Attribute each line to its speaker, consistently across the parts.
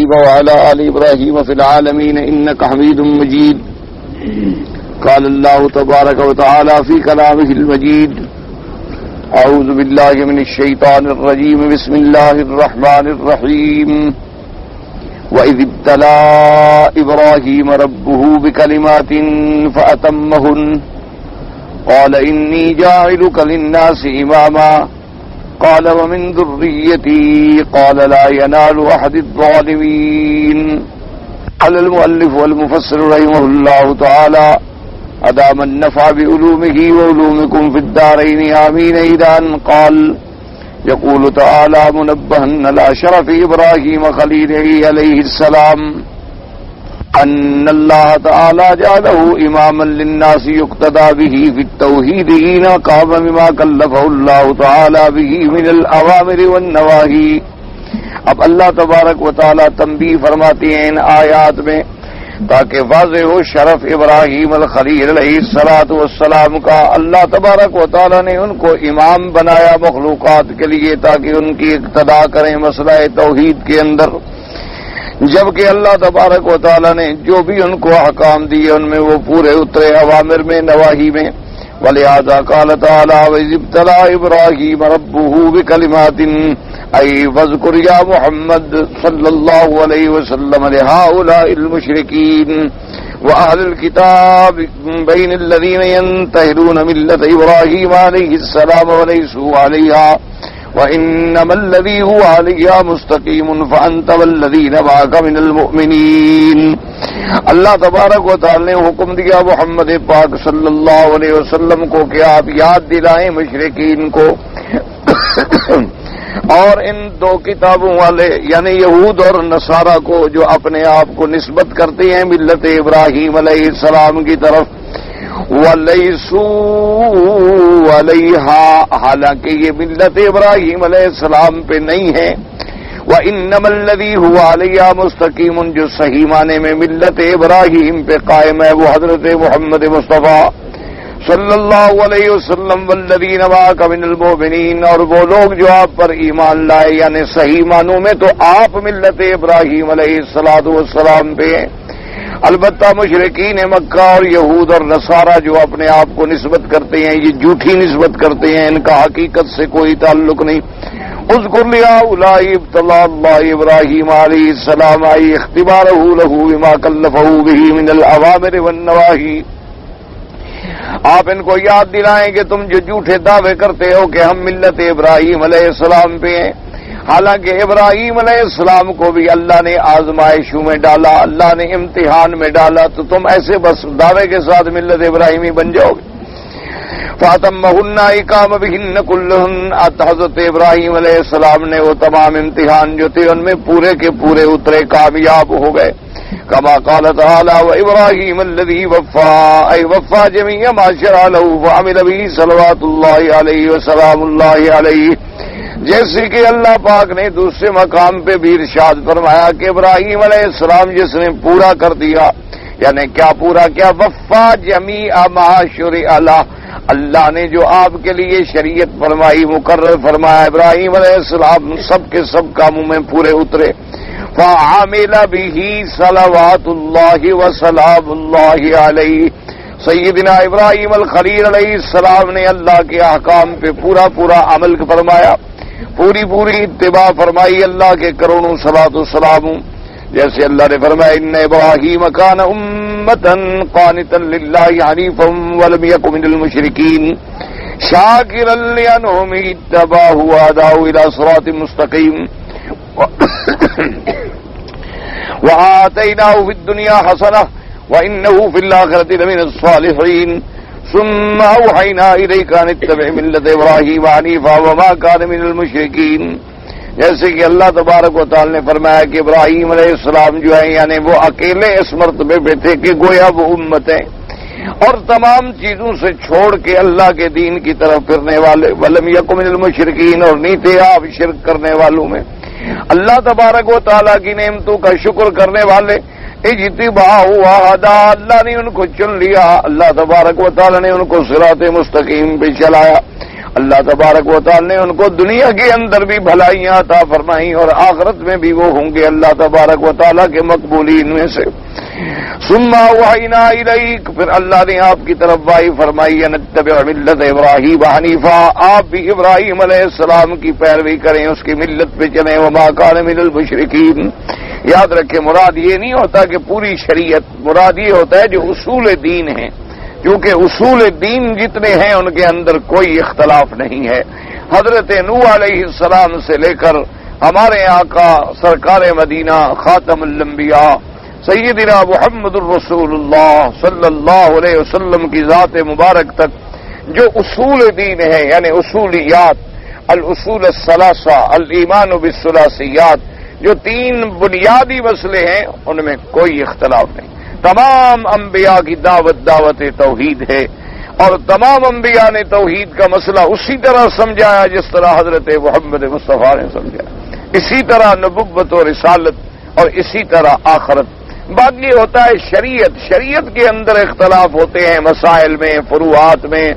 Speaker 1: إبراهيم وعلى آل إبراهيم في العالمين إنك حميد مجيد. قال الله تبارك وتعالى في كلامه المجيد: أعوذ بالله من الشيطان الرجيم. بسم الله الرحمن الرحيم. وإذ ابتلى إبراهيم ربه بكلمات فأتمهن قال إني جاعلك للناس إماما قال ومن ذريتي قال لا ينال أحد الظالمين. قال المؤلف والمفسر رحمه الله تعالى: أدام النفع بعلومه وعلومكم في الدارين آمين. إذا أن قال: يقول تعالى منبها على شرف إبراهيم خليله عليه السلام أن الله تعالى جعله إماما للناس يقتدى به في التوحيد حين قام بما كلفه الله تعالى به من الأوامر والنواهي. اب اللہ تبارک و تعالی تنبیہ فرماتے ہیں ان آیات میں تاکہ واضح ہو شرف ابراہیم الخلیل علیہ الصلوۃ والسلام کا. اللہ تبارک و تعالی نے ان کو امام بنایا مخلوقات کے لیے تاکہ ان کی اقتداء کریں مسئلہ توحید کے اندر، جبکہ اللہ تبارک و تعالی نے جو بھی ان کو احکام دیے ان میں وہ پورے اترے اوامر میں نواہی میں. ولہذا قال تعالی: وَإِذِ ابْتَلَىٰ إِبْرَاهِيمَ رَبُّهُ بِكَلِمَاتٍ أي واذكر يا محمد صلى الله عليه وسلم لهؤلاء المشركين وأهل الكتاب بين الذين ينتهرون ملة إبراهيم عليه السلام وليسوا عليها وإنما الذي هو عليها مستقيم فأنت والذين معك من المؤمنين. اللہ تبارک و تعالی نے حکم دیا محمد پاک صلی اللہ علیہ وسلم کو کہ آپ یاد دلائیں مشرکین کو اور ان دو کتابوں والے یعنی یہود اور نصارہ کو جو اپنے آپ کو نسبت کرتے ہیں ملت ابراہیم علیہ السلام کی طرف. وَلَيْسُوا عَلَيْهَا، حالانکہ یہ ملت ابراہیم علیہ السلام پہ نہیں ہے. وَإِنَّمَا الَّذِي هُوَ عَلَيْهَا مُسْتَقِيمٌ، جو صحیح معنی میں ملت ابراہیم پہ قائم ہے وہ حضرت محمد مصطفیٰ صلی اللہ علیہ وسلم والذین معک من المؤمنین، اور وہ لوگ جو آپ پر ایمان لائے یعنی صحیح معنوں میں تو آپ ملت ابراہیم علیہ السلام پہ ہیں. البتہ مشرکین مکہ اور یہود اور نصارہ جو اپنے آپ کو نسبت کرتے ہیں یہ جھوٹی نسبت کرتے ہیں، ان کا حقیقت سے کوئی تعلق نہیں. اذکر لہؤلاء ابتلاء اللہ ابراہیم علیہ السلام ای اختبارہ لہ بما کلفہ بہ من الاوامر والنواہی. آپ ان کو یاد دلائیں کہ تم جو جھوٹے دعوے کرتے ہو کہ ہم ملت ابراہیم علیہ السلام پہ ہیں، حالانکہ ابراہیم علیہ السلام کو بھی اللہ نے آزمائشوں میں ڈالا، اللہ نے امتحان میں ڈالا، تو تم ایسے بس دعوے کے ساتھ ملت ابراہیمی بن جاؤ گے. فَأَتَمَّهُنَّ إِقَامَ بِهِنَّ كُلُّهُنَّ، حضرت ابراہیم علیہ السلام نے وہ تمام امتحان جو تھے ان میں پورے کے پورے اترے، کامیاب ہو گئے. كما قال تعالى: وإبراهيم الذي وفى، أي وفى جميع ما شرع له وعمل به صلوات الله عليه وسلام الله عليه. جیسے کہ اللہ پاک نے دوسرے مقام پہ بھی ارشاد فرمایا کہ ابراہیم علیہ السلام جس نے پورا کر دیا، یعنی کیا پورا کیا؟ وفا جمیع ما شرع له، اللہ نے جو آپ کے لیے شریعت فرمائی مقرر فرمایا ابراہیم علیہ السلام سب کے سب کاموں میں پورے اترے. فعمل به صلوات اللہ وسلام اللہ علیہ. سیدنا ابراہیم الخلیل علیہ السلام نے اللہ کے احکام پہ پورا پورا عمل فرمایا، پوری پوری اتباع فرمائی اللہ کے کروڑوں صلوات و سلام. جیسے اللہ نے فرمایا: ان ابراہیم کان امۃ قانتا للہ حنیفا ولم یک من المشرکین شاکرا لانعمہ اتبعہ وہداہ الی صراط مستقیم. وآتیناہ فی الدنیا حسنہ وإنہ فی الآخرۃ لمن الصالحین. ثم اوحینا الیک ان اتبع ملۃ ابراہیم حنیفا وما کان من المشرکین. جیسے کہ اللہ تبارک و تعالی نے فرمایا کہ ابراہیم علیہ السلام جو ہیں یعنی وہ اکیلے اس مرتبے پہ تھے کہ گویا وہ امت ہے اور تمام چیزوں سے چھوڑ کے اللہ کے دین کی طرف پھرنے والے. ولم یک من المشرکین، اور نہیں تھے آپ شرک کرنے والوں میں. اللہ تبارک و تعالیٰ کی نعمتوں کا شکر کرنے والے. اجتباع ہوا ہدا، اللہ نے ان کو چن لیا، اللہ تبارک و تعالیٰ نے ان کو صراط مستقیم پہ چلایا. اللہ تبارک و تعالی نے ان کو دنیا کے اندر بھی بھلائیاں عطا فرمائیں اور آخرت میں بھی وہ ہوں گے اللہ تبارک و تعالی کے مقبولین میں سے۔ ثم اوحینا الیک، پھر اللہ نے آپ کی طرف وحی فرمائی ان اتبع ملت ابراہیم حنیفا، آپ بھی ابراہیم علیہ السلام کی پیروی کریں، اس کی ملت پہ چلیں، وما کان من المشرکین۔ یاد رکھیں مراد یہ نہیں ہوتا کہ پوری شریعت، مراد یہ ہوتا ہے جو اصول دین ہیں، کیونکہ اصول دین جتنے ہیں ان کے اندر کوئی اختلاف نہیں ہے۔ حضرت نوح علیہ السلام سے لے کر ہمارے آقا سرکار مدینہ خاتم الانبیاء سیدنا محمد الرسول اللہ صلی اللہ علیہ وسلم کی ذات مبارک تک جو اصول دین ہے، یعنی اصولیات، الاصول الثلاثہ، الایمان بالثلاثیات، جو تین بنیادی مسئلے ہیں ان میں کوئی اختلاف نہیں۔ تمام انبیاء کی دعوت توحید ہے، اور تمام انبیاء نے توحید کا مسئلہ اسی طرح سمجھایا جس طرح حضرت محمد مصطفیٰ نے سمجھایا، اسی طرح نبوت و رسالت اور اسی طرح آخرت۔ باقی ہوتا ہے شریعت کے اندر اختلاف ہوتے ہیں مسائل میں، فروعات میں۔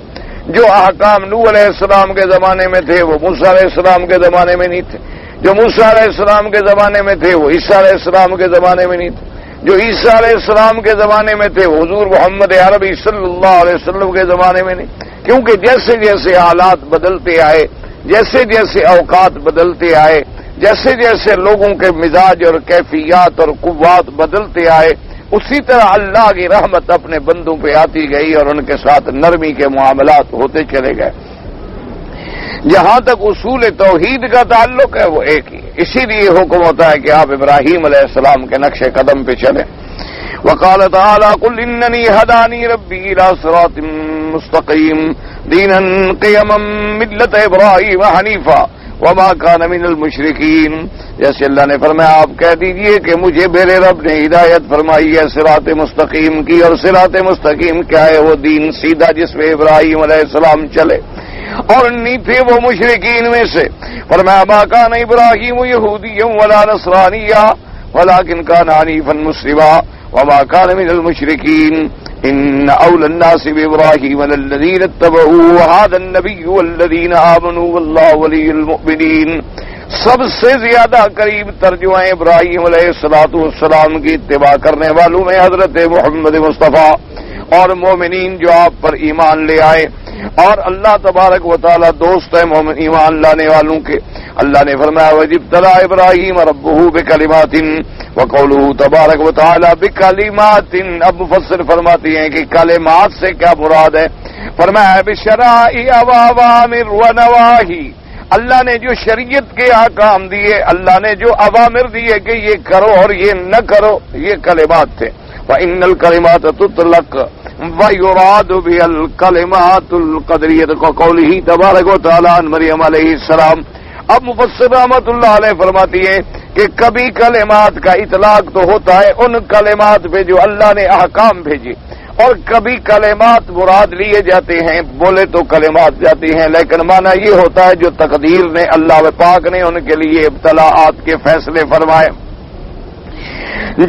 Speaker 1: جو احکام نوح علیہ السلام کے زمانے میں تھے وہ موسیٰ علیہ السلام کے زمانے میں نہیں تھے، جو موسیٰ علیہ السلام کے زمانے میں تھے وہ عیسیٰ علیہ السلام کے زمانے میں نہیں تھے، جو عیسیٰ علیہ السلام کے زمانے میں تھے حضور محمد عربی صلی اللہ علیہ وسلم کے زمانے میں نہیں، کیونکہ جیسے جیسے حالات بدلتے آئے، جیسے جیسے اوقات بدلتے آئے، جیسے جیسے لوگوں کے مزاج اور کیفیات اور قوات بدلتے آئے، اسی طرح اللہ کی رحمت اپنے بندوں پہ آتی گئی اور ان کے ساتھ نرمی کے معاملات ہوتے چلے گئے۔ جہاں تک اصول توحید کا تعلق ہے وہ ایک ہی، اسی لیے حکم ہوتا ہے کہ آپ ابراہیم علیہ السلام کے نقش قدم پہ چلیں۔ وقال تعالی قل اننی ہدانی ربی الی صراط مستقیم دینا قیما ملت ابراہیم حنیفا وما کان من المشرکین، جیسے اللہ نے فرمایا آپ کہہ دیجئے کہ مجھے میرے رب نے ہدایت فرمائی ہے صراط مستقیم کی، اور صراط مستقیم کیا ہے؟ وہ دین سیدھا جس میں ابراہیم علیہ السلام چلے، اور نہیں تھے وہ مشرکین میں سے۔ فرمایا ما کان ابراہیم یہودیا ولا نصرانیا ولکن کان حنیفا مسلما وما کان من المشرکین ان اول الناس بابراہیم الذین اتبعوه وهذا النبی والذین آمنوا واللہ ولی المؤمنین۔ سب سے زیادہ قریب تر جو ہیں ابراہیم علیہ السلام کی اتباع کرنے والوں میں حضرت محمد مصطفیٰ اور مومنین جو آپ پر ایمان لے آئے، اور اللہ تبارک و تعالی دوست ہے مومن ایمان لانے والوں کے۔ اللہ نے فرمایا وَإِذِ ابراہیم ربہ بکلمات وقولہ تبارک و تعالی بکلمات۔ اب مفسر فرماتے ہیں کہ کلمات سے کیا مراد ہے؟ فرمایا بشرائع وأوامر ونواہی، اللہ نے جو شریعت کے احکام دیے، اللہ نے جو اوامر دیے کہ یہ کرو اور یہ نہ کرو، یہ کلمات تھے۔ وَإِنَّ الْكَلِمَاتَ تُطْلَقُ وَيُرَادُ بِهَا الْكَلِمَاتُ الْقَدْرِيَّةُ كَقَوْلِهِ تبارک و تعالی عن مریم علیہ السلام۔ اب مفسر رحمۃ اللہ علیہ فرماتی ہیں کہ کبھی کلمات کا اطلاق تو ہوتا ہے ان کلمات پہ جو اللہ نے احکام بھیجے، اور کبھی کلمات مراد لیے جاتے ہیں، بولے تو کلمات جاتی ہیں، لیکن معنی یہ ہوتا ہے جو تقدیر نے اللہ پاک نے ان کے لیے ابتلاءات کے فیصلے فرمائے،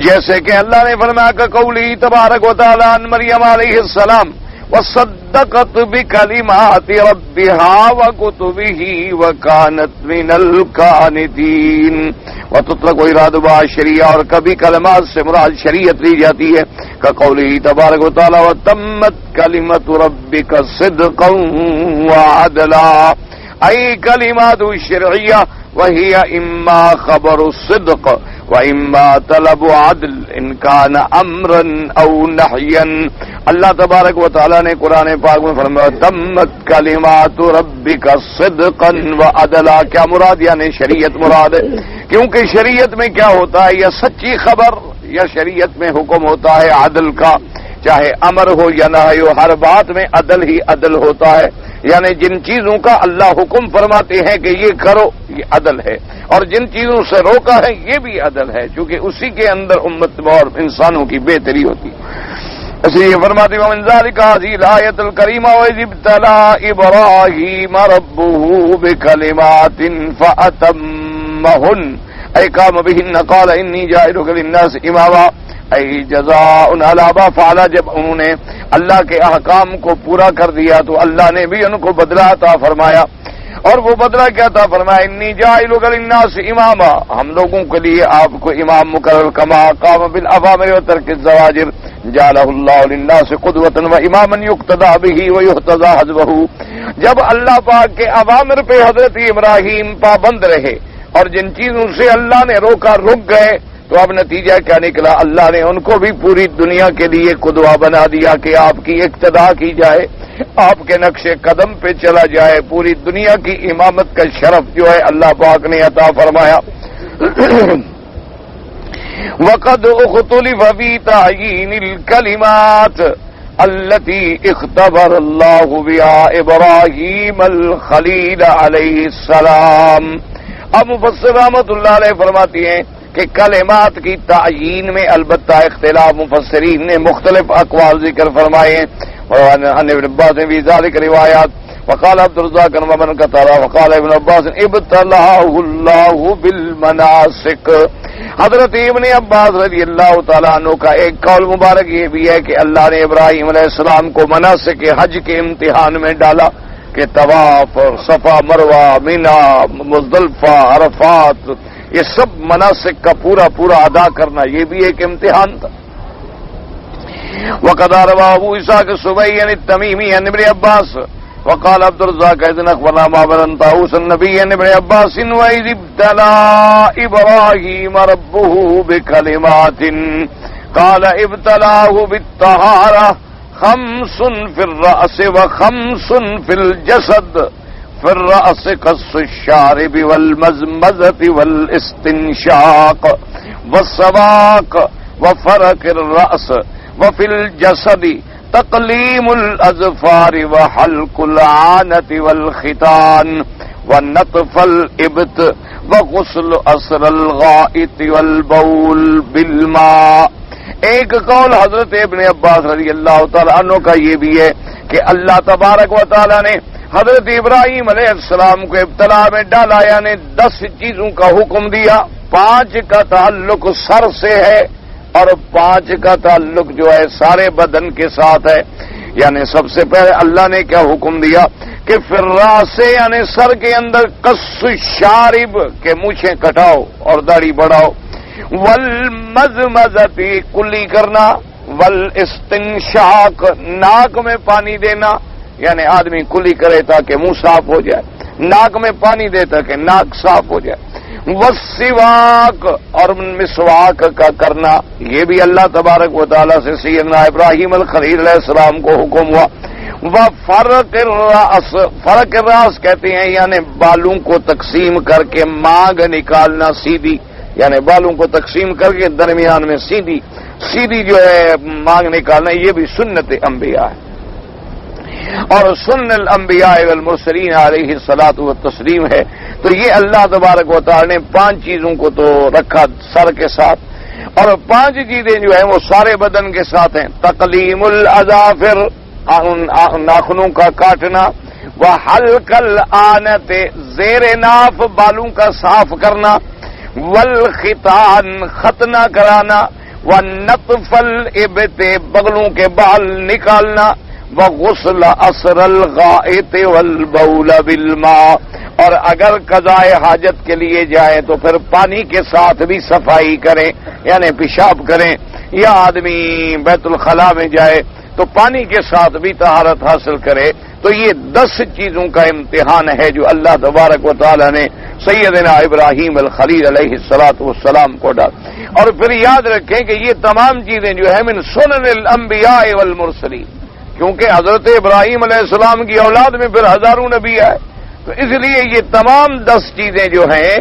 Speaker 1: جیسے کہ اللہ نے فرمایا کہ قولی تبارک و تعالی عن مریم علیہ السلام وصدقت بکلمات ربها وکتبه وکانت من القانتین۔ وتطلق اراد با شریعہ، اور کبھی کلمات سے مراد شریعت لی جاتی ہے کہ قولی تبارک و تعالی وتمت کلمت ربک صدقا وعدلا، ای کلمات الشرعیہ وہی اما خبر الصدق وَإِمَّا طَلَبُ عَدْلٍ إِنْ كَانَ أَمْرًا أَوْ نَحْيًا۔ اللہ تبارک و تعالیٰ نے قرآن پاک میں فرمایا تمت کلمات ربک صدقا وعدلا، کیا مراد؟ یعنی شریعت مراد ہے، کیونکہ شریعت میں کیا ہوتا ہے؟ یا سچی خبر، یا شریعت میں حکم ہوتا ہے عدل کا، چاہے امر ہو یا نہی ہو، ہر بات میں عدل ہی عدل ہوتا ہے، یعنی جن چیزوں کا اللہ حکم فرماتے ہیں کہ یہ کرو یہ عدل ہے، اور جن چیزوں سے روکا ہے یہ بھی عدل ہے، چونکہ اسی کے اندر امت اور انسانوں کی بہتری ہوتی ہے۔ اس لیے فرماتے ہیں ومن ذلک هذه الآیۃ الکریمہ وإذ ابتلى إبراہیم ربہ بکلمات فأتمہن أي قام بهن قال إني جاعلك للناس إماما ای جزاء علی ما فعل، جب انہوں نے اللہ کے احکام کو پورا کر دیا تو اللہ نے بھی ان کو بدلہ عطا فرمایا، اور وہ بدلہ کیا تھا؟ فرمایا انی جاعلک للناس اماما، ہم لوگوں کے لیے آپ کو امام مقرر، کما قام بالاوامر وترک الزواجر جعلہ اللہ للناس قدوۃ و اماما یقتدى به ویحتذى حسبہ۔ جب اللہ پاک کے اوامر پہ حضرت ابراہیم پابند رہے اور جن چیزوں سے اللہ نے روکا رک گئے، تو اب نتیجہ کیا نکلا؟ اللہ نے ان کو بھی پوری دنیا کے لیے قدوہ بنا دیا کہ آپ کی اقتداء کی جائے، آپ کے نقش قدم پہ چلا جائے، پوری دنیا کی امامت کا شرف جو ہے اللہ پاک نے عطا فرمایا۔ وقد اختلف فی تعیین الکلمات التي اختبر اللہ بها ابراہیم الخلیل علیہ السلام۔ اب مفسر رحمۃ اللہ علیہ فرماتی ہیں کہ کلمات کی تعیین میں البتہ اختلاف، مفسرین نے مختلف اقوال ذکر فرمائے ہیں، عن ابن عباس فی ذلک روایات، وقال عبد الرزاق ومن قتادہ وقال ابن عباس ابتلاه اللہ بالمناسک۔ حضرت ابن عباس رضی اللہ تعالیٰ عنہ کا ایک قول مبارک یہ بھی ہے کہ اللہ نے ابراہیم علیہ السلام کو مناسک حج کے امتحان میں ڈالا کہ طواف، صفا مروہ، مینا، مزدلفہ، عرفات، یہ سب مناسک کا پورا پورا ادا کرنا یہ بھی ایک امتحان تھا۔ وقد روى ابو اسحاق السبيعي عن التميمي عن ابن عباس وقال عبد الرزاق اذن اخبرنا معمر عن طاووس النبي عن ابن عباس واذ ابتلى ابراهيم ربه بكلمات قال ابتلاه بالطهارة 5 في الرأس و5 في الجسد، في الرأس قص الشارب والمزمزة والاستنشاق والسواق وفرك الرأس، وفي الجسد تقليم الأظفار وحلق العانة والختان ونطف الإبط وغسل أثر الغائط والبول بالماء۔ ایک قول حضرت ابن عباس رضی اللہ تعالیٰ عنہ کا یہ بھی ہے کہ اللہ تبارک و تعالیٰ نے حضرت ابراہیم علیہ السلام کو ابتلا میں ڈالا، یعنی 10 چیزوں کا حکم دیا، 5 کا تعلق سر سے ہے اور 5 کا تعلق جو ہے سارے بدن کے ساتھ ہے۔ یعنی سب سے پہلے اللہ نے کیا حکم دیا کہ فراس سے یعنی سر کے اندر قص الشارب کے مونچھیں کٹاؤ اور داڑھی بڑھاؤ، والمزمزۃ کلی کرنا، والاستنشاق ناک میں پانی دینا، یعنی آدمی کلی کرے تاکہ منہ صاف ہو جائے، ناک میں پانی دے تاکہ ناک صاف ہو جائے، والسواک اور مسواک کا کرنا، یہ بھی اللہ تبارک و تعالیٰ سے سیدنا ابراہیم الخلیل علیہ السلام کو حکم ہوا۔ وفرق الراس، فرق الراس کہتے ہیں یعنی بالوں کو تقسیم کر کے مانگ نکالنا سیدھی، یعنی بالوں کو تقسیم کر کے درمیان میں سیدھی جو ہے مانگ نکالنا، یہ بھی سنت انبیاء ہے۔ اور سنن الانبیاء والمرسلین علیہ الصلاۃ والتسلیم ہے۔ تو یہ اللہ تبارک و تعالی نے 5 چیزوں کو تو رکھا سر کے ساتھ، اور 5 چیزیں جو ہیں وہ سارے بدن کے ساتھ ہیں۔ تقلیم الاظافر، ناخنوں کا کاٹنا، وحلق العانۃ زیر ناف بالوں کا صاف کرنا، والختان ختنہ کرانا، ونطف الابط بغلوں کے بال نکالنا، وغسل اثر الغائط والبول بالماء، اور اگر قضاء حاجت کے لیے جائیں تو پھر پانی کے ساتھ بھی صفائی کریں، یعنی پیشاب کریں، یا آدمی بیت الخلاء میں جائے تو پانی کے ساتھ بھی طہارت حاصل کرے۔ تو یہ 10 چیزوں کا امتحان ہے جو اللہ تبارک و تعالی نے سیدنا ابراہیم الخلیل علیہ الصلاۃ والسلام کو ڈالا۔ اور پھر یاد رکھیں کہ یہ تمام چیزیں جو ہیں من سنن الانبیاء والمرسلین، کیونکہ حضرت ابراہیم علیہ السلام کی اولاد میں پھر ہزاروں نبی آئے، تو اس لیے یہ تمام 10 چیزیں جو ہیں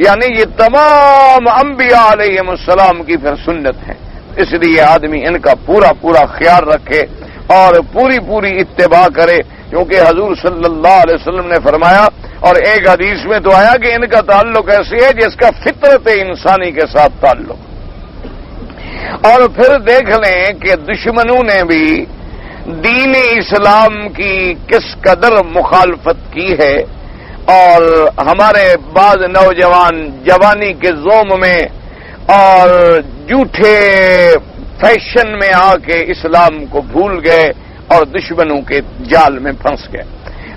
Speaker 1: یعنی یہ تمام انبیاء علیہ السلام کی پھر سنت ہیں۔ اس لیے آدمی ان کا پورا پورا خیال رکھے اور پوری پوری اتباع کرے، کیونکہ حضور صلی اللہ علیہ وسلم نے فرمایا، اور ایک حدیث میں تو آیا کہ ان کا تعلق ایسے ہے جس کا فطرت انسانی کے ساتھ تعلق۔ اور پھر دیکھ لیں کہ دشمنوں نے بھی دین اسلام کی کس قدر مخالفت کی ہے، اور ہمارے بعض نوجوان جوانی کے زوم میں اور جھوٹے فیشن میں آ کے اسلام کو بھول گئے اور دشمنوں کے جال میں پھنس گئے۔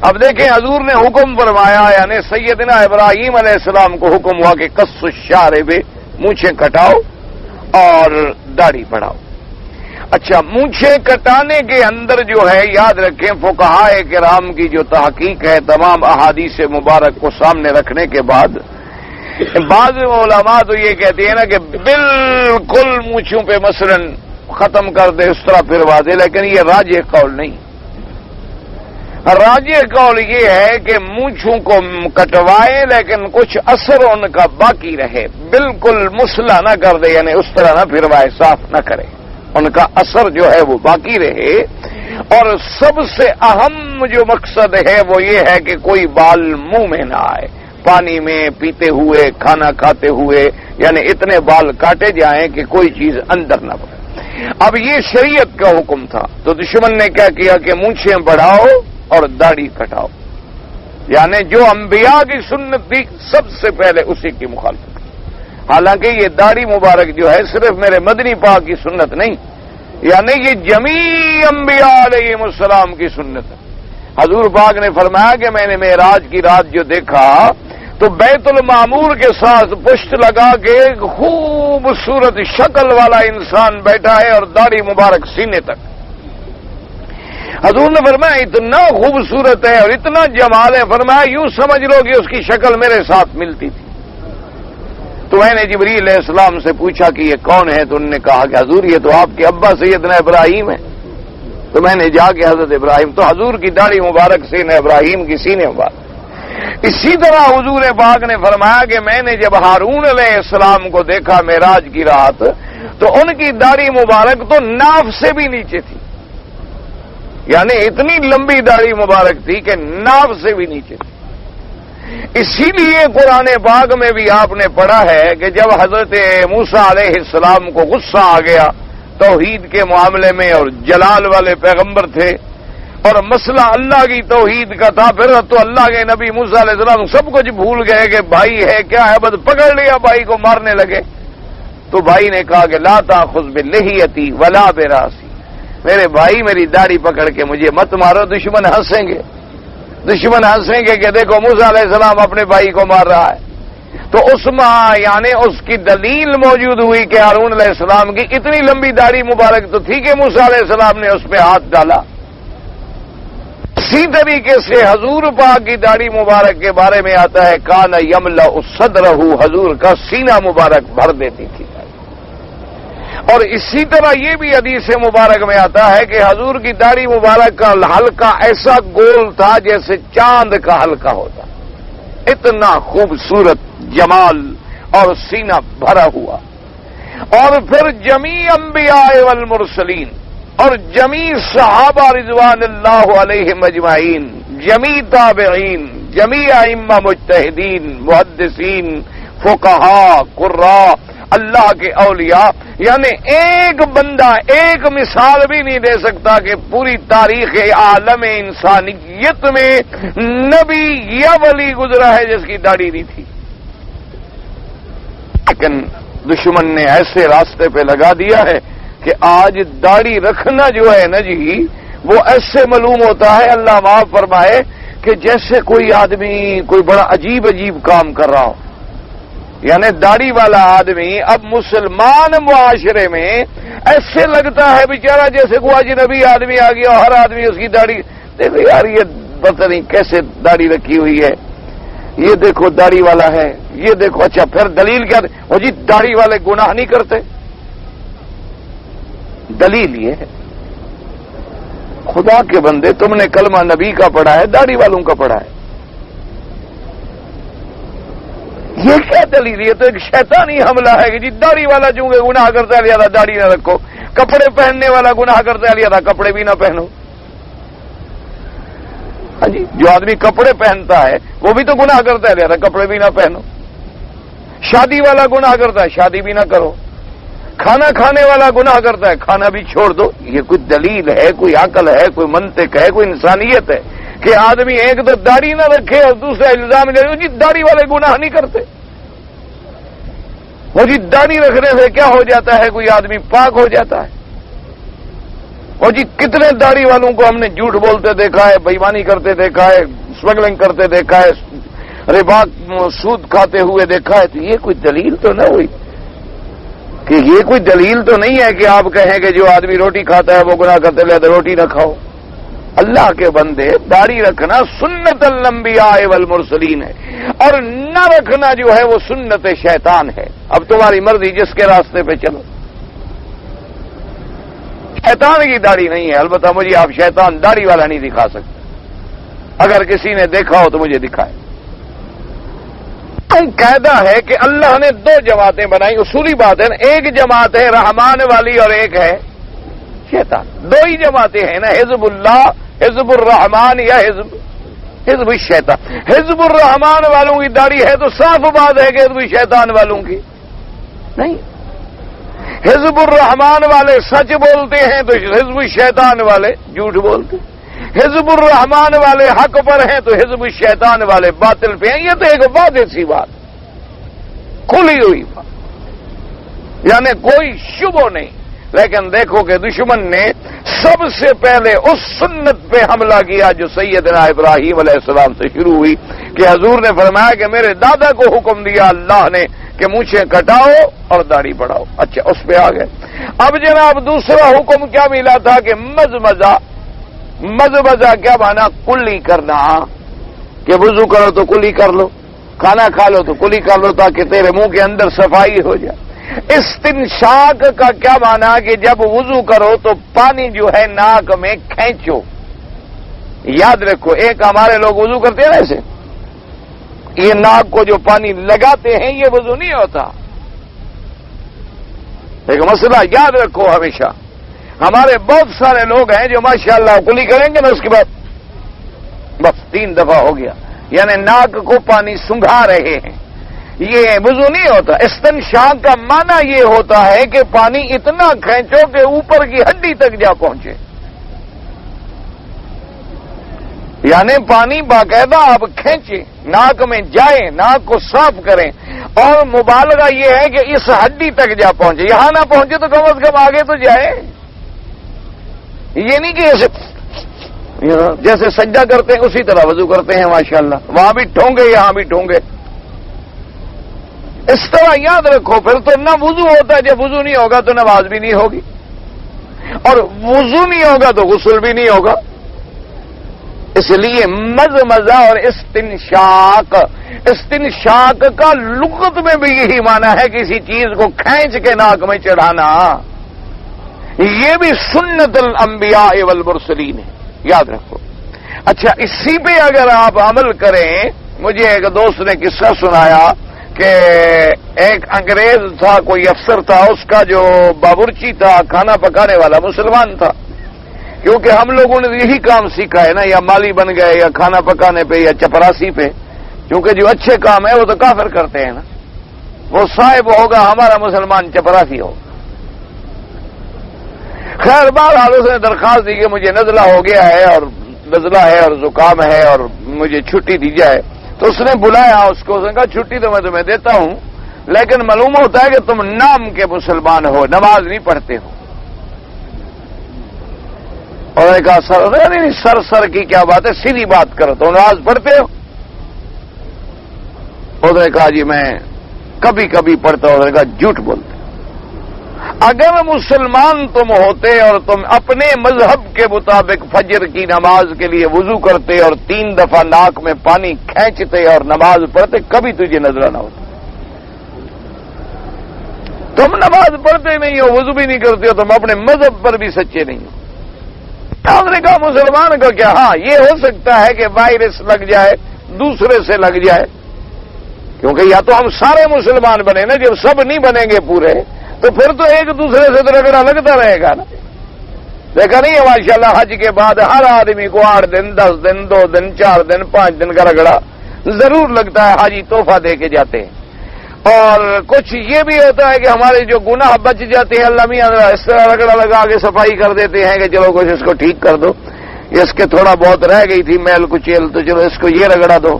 Speaker 1: اب دیکھیں حضور نے حکم فرمایا، یعنی سیدنا ابراہیم علیہ السلام کو حکم ہوا کہ قص الشارب، مونچھیں کٹاؤ اور داڑھی بڑھاؤ۔ اچھا، مونچھیں کٹانے کے اندر جو ہے یاد رکھیں فقہائے کرام کی جو تحقیق ہے تمام احادیث مبارک کو سامنے رکھنے کے بعد بعض علماء تو یہ کہتے ہیں نا کہ بالکل مونچھوں پہ مثلاً ختم کر دے اس طرح پھروا دے، لیکن یہ راجح قول نہیں۔ راجح قول یہ ہے کہ مونچھوں کو کٹوائے لیکن کچھ اثر ان کا باقی رہے، بالکل مسلا نہ کر دے، یعنی اس طرح نہ پھروائے، صاف نہ کرے، ان کا اثر جو ہے وہ باقی رہے۔ اور سب سے اہم جو مقصد ہے وہ یہ ہے کہ کوئی بال منہ میں نہ آئے، پانی میں پیتے ہوئے، کھانا کھاتے ہوئے، یعنی اتنے بال کاٹے جائیں کہ کوئی چیز اندر نہ پڑے۔ اب یہ شریعت کا حکم تھا، تو دشمن نے کیا کیا کہ مونچھیں بڑھاؤ اور داڑھی کٹاؤ، یعنی جو انبیاء کی سنت تھی سب سے پہلے اسی کی مخالفت۔ حالانکہ یہ داڑھی مبارک جو ہے صرف میرے مدنی پاک کی سنت نہیں، یعنی یہ جمیع انبیاء علیہم السلام کی سنت ہے۔ حضور پاک نے فرمایا کہ میں نے معراج کی رات جو دیکھا تو بیت المعمور کے ساتھ پشت لگا کے خوبصورت شکل والا انسان بیٹھا ہے اور داڑھی مبارک سینے تک۔ حضور نے فرمایا اتنا خوبصورت ہے اور اتنا جمال ہے، فرمایا یوں سمجھ لو کہ اس کی شکل میرے ساتھ ملتی تھی۔ تو میں نے جبریل علیہ السلام سے پوچھا کہ یہ کون ہے، تو انہوں نے کہا کہ حضور یہ تو آپ کے ابا سیدنا ابراہیم ہے۔ تو میں نے جا کے حضرت ابراہیم، تو حضور کی داڑھی مبارک سینے ابراہیم کی سینے مبارک۔ اسی طرح حضور پاک نے فرمایا کہ میں نے جب ہارون علیہ السلام کو دیکھا معراج کی رات تو ان کی داڑھی مبارک تو ناف سے بھی نیچے تھی، یعنی اتنی لمبی داڑھی مبارک تھی کہ ناف سے بھی نیچے تھی۔ اسی لیے قرآن پاک میں بھی آپ نے پڑھا ہے کہ جب حضرت موسیٰ علیہ السلام کو غصہ آ گیا توحید کے معاملے میں، اور جلال والے پیغمبر تھے اور مسئلہ اللہ کی توحید کا تھا، پھر تو اللہ کے نبی موسیٰ علیہ السلام سب کچھ بھول گئے کہ بھائی ہے کیا ہے، بس پکڑ لیا، بھائی کو مارنے لگے۔ تو بھائی نے کہا کہ لا تاخذ بلحیتی ولا براسی، میرے بھائی میری داڑھی پکڑ کے مجھے مت مارو، دشمن ہنسیں گے، دشمن ہنسیں گے کہ دیکھو موسیٰ علیہ السلام اپنے بھائی کو مار رہا ہے۔ تو اس میں یعنی اس کی دلیل موجود ہوئی کہ ہارون علیہ السلام کی اتنی لمبی داڑھی مبارک تو تھی کہ موسیٰ علیہ السلام نے اس پہ ہاتھ ڈالا۔ اسی طریقے سے حضور پاک کی داڑھی مبارک کے بارے میں آتا ہے کان یملأ صدرہ، حضور کا سینہ مبارک بھر دیتی تھی۔ اور اسی طرح یہ بھی حدیث مبارک میں آتا ہے کہ حضور کی داڑھی مبارک کا حلقہ ایسا گول تھا جیسے چاند کا حلقہ ہوتا، اتنا خوبصورت جمال اور سینہ بھرا ہوا۔ اور پھر جمیع انبیاء والمرسلین اور جمیع صحابہ رضوان اللہ علیہم اجمعین، جمیع تابعین، جمیع ائمہ مجتہدین، محدثین، فقہاء، قراء، اللہ کے اولیاء، یعنی ایک بندہ ایک مثال بھی نہیں دے سکتا کہ پوری تاریخ عالم انسانیت میں نبی یا ولی گزرا ہے جس کی داڑھی نہیں تھی۔ لیکن دشمن نے ایسے راستے پہ لگا دیا ہے کہ آج داڑھی رکھنا جو ہے نا جی وہ ایسے معلوم ہوتا ہے، اللہ معاف فرمائے، کہ جیسے کوئی آدمی کوئی بڑا عجیب عجیب کام کر رہا ہو۔ یعنی داڑھی والا آدمی اب مسلمان معاشرے میں ایسے لگتا ہے بیچارہ جیسے کوئی اجنبی آدمی آ گیا اور ہر آدمی اس کی داڑھی دیکھو، یار یہ پتہ نہیں کیسے داڑھی رکھی ہوئی ہے، یہ دیکھو داڑھی والا ہے، یہ دیکھو۔ اچھا پھر دلیل کیا؟ وہ جی داڑھی والے گناہ نہیں کرتے، دلیل یہ ہے خدا کے بندے تم نے کلمہ نبی کا پڑھا ہے، داڑھی والوں کا پڑھا ہے، یہ کیا دلیل؟ یہ تو ایک شیطانی حملہ ہے کہ جی داڑھی والا چونکہ گناہ کرتا ہے لہذا داڑھی نہ رکھو، کپڑے پہننے والا گناہ کرتا ہے لہذا کپڑے بھی نہ پہنو۔ ہاں جی، جو آدمی کپڑے پہنتا ہے وہ بھی تو گناہ کرتا ہے لہذا کپڑے بھی نہ پہنو۔ شادی والا گناہ کرتا ہے، شادی بھی نہ کرو۔ کھانا کھانے والا گناہ کرتا ہے، کھانا بھی چھوڑ دو۔ یہ کوئی دلیل ہے، کوئی عقل ہے، کوئی منطق ہے، کوئی انسانیت ہے کہ آدمی ایک تو داڑھی نہ رکھے اور دوسرا الزام لے جی داڑھی والے گناہ نہیں کرتے۔ وہ جی داڑھی رکھنے سے کیا ہو جاتا ہے؟ کوئی آدمی پاک ہو جاتا ہے۔ اور جی کتنے داڑھی والوں کو ہم نے جھوٹ بولتے دیکھا ہے، بےایمانی کرتے دیکھا ہے، اسمگلنگ کرتے دیکھا ہے، ربا سود کھاتے ہوئے دیکھا ہے، تو یہ کوئی دلیل تو نہ ہوئی کہ یہ کوئی دلیل تو نہیں ہے کہ آپ کہیں کہ جو آدمی روٹی کھاتا ہے وہ گناہ کرتے لہذا روٹی نہ کھاؤ۔ اللہ کے بندے، داڑھی رکھنا سنت الانبیاء والمرسلین ہے، اور نہ رکھنا جو ہے وہ سنت شیطان ہے۔ اب تمہاری مرضی، جس کے راستے پہ چلو۔ شیطان کی داڑھی نہیں ہے، البتہ مجھے آپ شیطان داڑھی والا نہیں دکھا سکتے، اگر کسی نے دیکھا ہو تو مجھے دکھائے۔ قاعدہ ہے کہ اللہ نے دو جماعتیں بنائی، اصولی بات ہے نا، ایک جماعت ہے رحمان والی اور ایک ہے شیطان، دو ہی جماعتیں ہیں نا، حزب اللہ، حزب الرحمان یا حزب الشیطان۔ حزب الرحمان والوں کی داڑھی ہے تو صاف بات ہے کہ حزب الشیطان والوں کی نہیں۔ حزب الرحمان والے سچ بولتے ہیں تو حزب الشیطان والے جھوٹ بولتے ہیں، حزب الرحمان والے حق پر ہیں تو حزب الشیطان والے باطل پہ ہیں۔ یہ تو ایک واضح سی بات، کھلی ہوئی بات، یعنی کوئی شبہ نہیں۔ لیکن دیکھو کہ دشمن نے سب سے پہلے اس سنت پہ حملہ کیا جو سیدنا ابراہیم علیہ السلام سے شروع ہوئی، کہ حضور نے فرمایا کہ میرے دادا کو حکم دیا اللہ نے کہ مونچھیں کٹاؤ اور داڑھی بڑھاؤ۔ اچھا، اس پہ آ گئے۔ اب جناب دوسرا حکم کیا ملا تھا کہ مزمزہ کیا مانا؟ کلی کرنا، کہ وضو کرو تو کلی کر لو، کھانا کھا لو تو کلی کر لو تاکہ تیرے منہ کے اندر صفائی ہو جائے۔ استنشاق کا کیا مانا؟ کہ جب وضو کرو تو پانی جو ہے ناک میں کھینچو۔ یاد رکھو، ایک ہمارے لوگ وضو کرتے ہیں نا ایسے، یہ ناک کو جو پانی لگاتے ہیں یہ وضو نہیں ہوتا۔ ایک مسئلہ یاد رکھو ہمیشہ، ہمارے بہت سارے لوگ ہیں جو ماشاءاللہ کلی کریں گے نا، اس کے بعد بس 3 دفعہ ہو گیا، یعنی ناک کو پانی سنگھا رہے ہیں، یہ وضو نہیں ہوتا۔ استنشاق کا معنی یہ ہوتا ہے کہ پانی اتنا کھینچو کہ اوپر کی ہڈی تک جا پہنچے، یعنی پانی باقاعدہ آپ کھینچیں، ناک میں جائیں، ناک کو صاف کریں، اور مبالغہ یہ ہے کہ اس ہڈی تک جا پہنچے، یہاں نہ پہنچے تو کم از کم آگے تو جائے۔ یہ نہیں کہ جیسے سجدہ کرتے ہیں اسی طرح وضو کرتے ہیں ماشاءاللہ، وہاں بھی ٹھونگے یہاں بھی ٹھونگے، اس طرح یاد رکھو۔ پھر تو نہ وضو ہوتا ہے، جب وضو نہیں ہوگا تو نماز بھی نہیں ہوگی، اور وضو نہیں ہوگا تو غسل بھی نہیں ہوگا۔ اس لیے مزمزہ اور استنشاق کا لغت میں بھی یہی معنی ہے، کسی چیز کو کھینچ کے ناک میں چڑھانا۔ یہ بھی سنت الانبیاء والمرسلین ہے، یاد رکھو۔ اچھا، اسی پہ اگر آپ عمل کریں، مجھے ایک دوست نے قصہ سنایا کہ ایک انگریز تھا، کوئی افسر تھا، اس کا جو باورچی تھا، کھانا پکانے والا، مسلمان تھا، کیونکہ ہم لوگوں نے یہی کام سیکھا ہے نا، یا مالی بن گئے یا کھانا پکانے پہ یا چپراسی پہ، کیونکہ جو اچھے کام ہے وہ تو کافر کرتے ہیں نا، وہ صاحب ہوگا، ہمارا مسلمان چپراسی ہوگا۔ خیر بہرحال اس نے درخواست دی کہ مجھے نزلہ ہو گیا ہے، اور نزلہ ہے اور زکام ہے اور مجھے چھٹی دی جائے، تو اس نے بلایا اس کو، اس نے کہا چھٹی تو میں تمہیں دیتا ہوں، لیکن معلوم ہوتا ہے کہ تم نام کے مسلمان ہو، نماز نہیں پڑھتے ہو۔ اور نے کہا سر کی کیا بات ہے، سیدھی بات کرو، تو نماز پڑھتے ہو؟ اس نے کہا جی میں کبھی کبھی پڑھتا ہوں۔ اس نے کہا جھوٹ بولتے، اگر مسلمان تم ہوتے اور تم اپنے مذہب کے مطابق فجر کی نماز کے لیے وضو کرتے اور 3 دفعہ ناک میں پانی کھینچتے اور نماز پڑھتے، کبھی تجھے نظر نہ ہوتا۔ تم نماز پڑھتے نہیں ہو، وضو بھی نہیں کرتے ہو، تم اپنے مذہب پر بھی سچے نہیں ہو۔ آپ نے کہا مسلمان کو کیا؟ ہاں، یہ ہو سکتا ہے کہ وائرس لگ جائے، دوسرے سے لگ جائے، کیونکہ یا تو ہم سارے مسلمان بنے نا، جب سب نہیں بنیں گے پورے تو پھر تو ایک دوسرے سے تو رگڑا لگتا رہے گا نا۔ دیکھا نہیں ہے ماشاءاللہ حج کے بعد ہر آدمی کو 8 دن 10 دن 2 دن 4 دن 5 دن کا رگڑا ضرور لگتا ہے، حاجی تحفہ دے کے جاتے ہیں۔ اور کچھ یہ بھی ہوتا ہے کہ ہمارے جو گناہ بچ جاتے ہیں، اللہ میاں اس طرح رگڑا لگا کے صفائی کر دیتے ہیں کہ چلو کچھ اس کو ٹھیک کر دو، اس کے تھوڑا بہت رہ گئی تھی میل کچیل، تو چلو اس کو یہ رگڑا دو،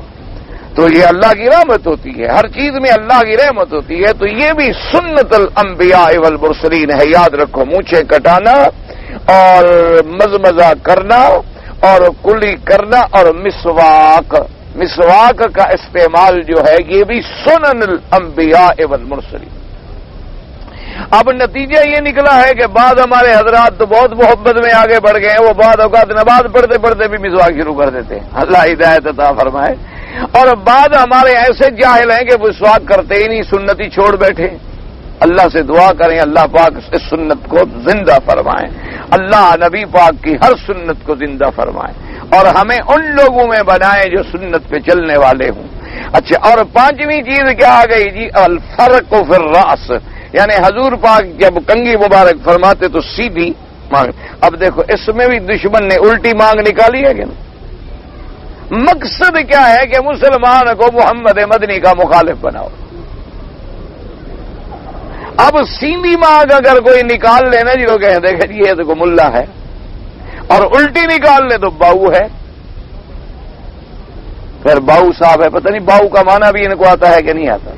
Speaker 1: تو یہ اللہ کی رحمت ہوتی ہے، ہر چیز میں اللہ کی رحمت ہوتی ہے۔ تو یہ بھی سنت الانبیاء والمرسلین ہے، یاد رکھو، مونچھیں کٹانا اور مزمزہ کرنا اور کلی کرنا اور مسواک کا استعمال جو ہے یہ بھی سنن الانبیاء والمرسلین۔ اب نتیجہ یہ نکلا ہے کہ بعض ہمارے حضرات تو بہت محبت میں آگے بڑھ گئے ہیں، وہ بعض اوقات نماز پڑھتے پڑھتے بھی مسواک شروع کر دیتے ہیں، اللہ ہدایت عطا فرمائے۔ اور بعض ہمارے ایسے جاہل ہیں کہ مسواک کرتے ہی نہیں، سنتی چھوڑ بیٹھے۔ اللہ سے دعا کریں اللہ پاک اس سنت کو زندہ فرمائیں، اللہ نبی پاک کی ہر سنت کو زندہ فرمائیں اور ہمیں ان لوگوں میں بنائیں جو سنت پہ چلنے والے ہوں۔ اچھا، اور پانچویں چیز کیا آ گئی جی؟ الفرق فی الراس، یعنی حضور پاک جب کنگھی مبارک فرماتے تو سیدھی مانگ۔ اب دیکھو اس میں بھی دشمن نے الٹی مانگ نکالی ہے کہ نا؟ مقصد کیا ہے کہ مسلمان کو محمد مدنی کا مخالف بناؤ۔ اب سیدھی مانگ اگر کوئی نکال لینا جی لوگ کہیں دیکھیں جی یہ تو ملا ہے، اور الٹی نکال لے تو باؤ ہے، پھر باؤ صاحب ہے۔ پتہ نہیں باؤ کا معنی بھی ان کو آتا ہے کہ نہیں آتا؟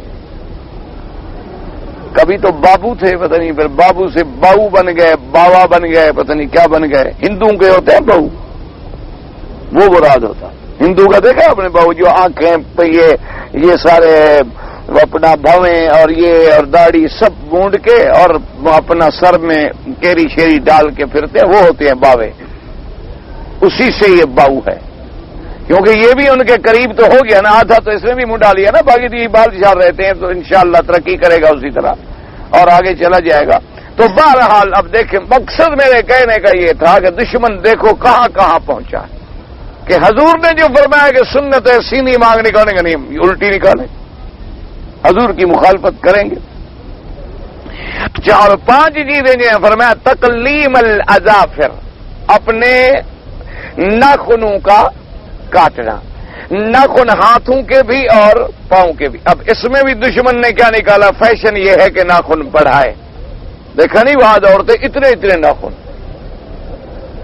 Speaker 1: کبھی تو بابو تھے، پتہ نہیں پھر بابو سے باؤ بن گئے، باوا بن گئے، پتہ نہیں کیا بن گئے۔ ہندوؤں کے ہوتے ہیں باؤ، وہ مراد ہوتا ہندو کا۔ دیکھا اپنے باؤ جو آنکھیں پہ یہ سارے اپنا بھویں اور یہ اور داڑھی سب مونڈ کے اور اپنا سر میں کیری شیری ڈال کے پھرتے ہیں، وہ ہوتے ہیں باوے۔ اسی سے یہ باؤ ہے، کیونکہ یہ بھی ان کے قریب تو ہو گیا نا، آدھا تو اس نے بھی منہ ڈالیا نا، باقی تو یہ بال جھاڑ رہتے ہیں، تو انشاءاللہ ترقی کرے گا اسی طرح اور آگے چلا جائے گا۔ تو بہرحال اب دیکھیں، مقصد میرے کہنے کا یہ تھا کہ دشمن دیکھو کہاں کہاں پہنچا کہ حضور نے جو فرمایا کہ سنت ہے سینی مانگ نکالیں گے، نہیں الٹی نکالیں، حضور کی مخالفت کریں گے۔ اور پانچ چیزیں جو ہیں فرمایا تقلیم الاظافر، اپنے ناخنوں کا کاٹنا، ناخن ہاتھوں کے بھی اور پاؤں کے بھی۔ اب اس میں بھی دشمن نے کیا نکالا؟ فیشن یہ ہے کہ ناخن بڑھائے۔ دیکھا نہیں بعض عورتیں اتنے ناخن،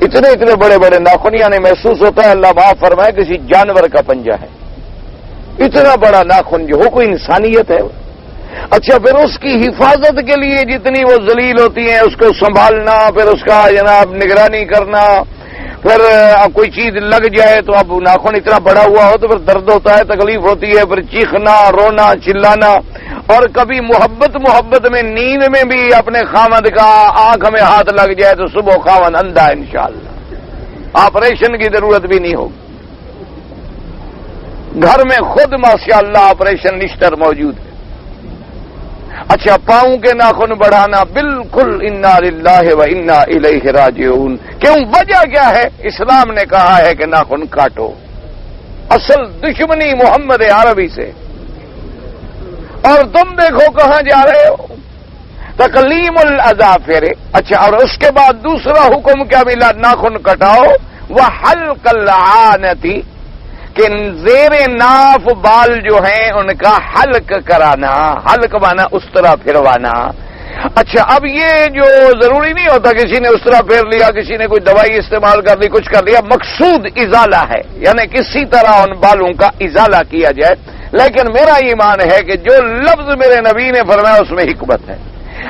Speaker 1: اتنے بڑے بڑے ناخن، یعنی محسوس ہوتا ہے اللہ معاف فرمائے کسی جانور کا پنجہ ہے، اتنا بڑا ناخن جو ہو، کوئی انسانیت ہے؟ اچھا، پھر اس کی حفاظت کے لیے جتنی وہ ذلیل ہوتی ہیں اس کو سنبھالنا، پھر اس کا جناب نگرانی کرنا، پھر کوئی چیز لگ جائے تو اب ناخن اتنا بڑا ہوا ہو تو پھر درد ہوتا ہے، تکلیف ہوتی ہے، پھر چیخنا، رونا، چلانا، اور کبھی محبت میں نیند میں بھی اپنے خاوند کا آنکھ میں ہاتھ لگ جائے تو صبح خاوند اندھا انشاءاللہ، آپریشن کی ضرورت بھی نہیں ہوگی۔ گھر میں خود ماشاءاللہ آپریشن نشتر موجود ہے۔ اچھا، پاؤں کے ناخن بڑھانا بالکل انا للہ و انا الیہ راجعون۔ کیوں؟ وجہ کیا ہے؟ اسلام نے کہا ہے کہ ناخن کاٹو، اصل دشمنی محمد عربی سے، اور تم دیکھو کہاں جا رہے ہو، تقلیم الاظافر۔ اچھا، اور اس کے بعد دوسرا حکم کیا ملا؟ ناخن کٹاؤ، وحلق العانۃ، کہ زیر ناف بال جو ہیں ان کا حلق کرانا، حلق مانا اس طرح پھروانا۔ اچھا، اب یہ جو ضروری نہیں ہوتا کسی نے اس طرح پھیر لیا، کسی نے کوئی دوائی استعمال کر لی، کچھ کر لیا، مقصود ازالہ ہے، یعنی کسی طرح ان بالوں کا ازالہ کیا جائے۔ لیکن میرا ایمان ہے کہ جو لفظ میرے نبی نے فرمایا اس میں حکمت ہے۔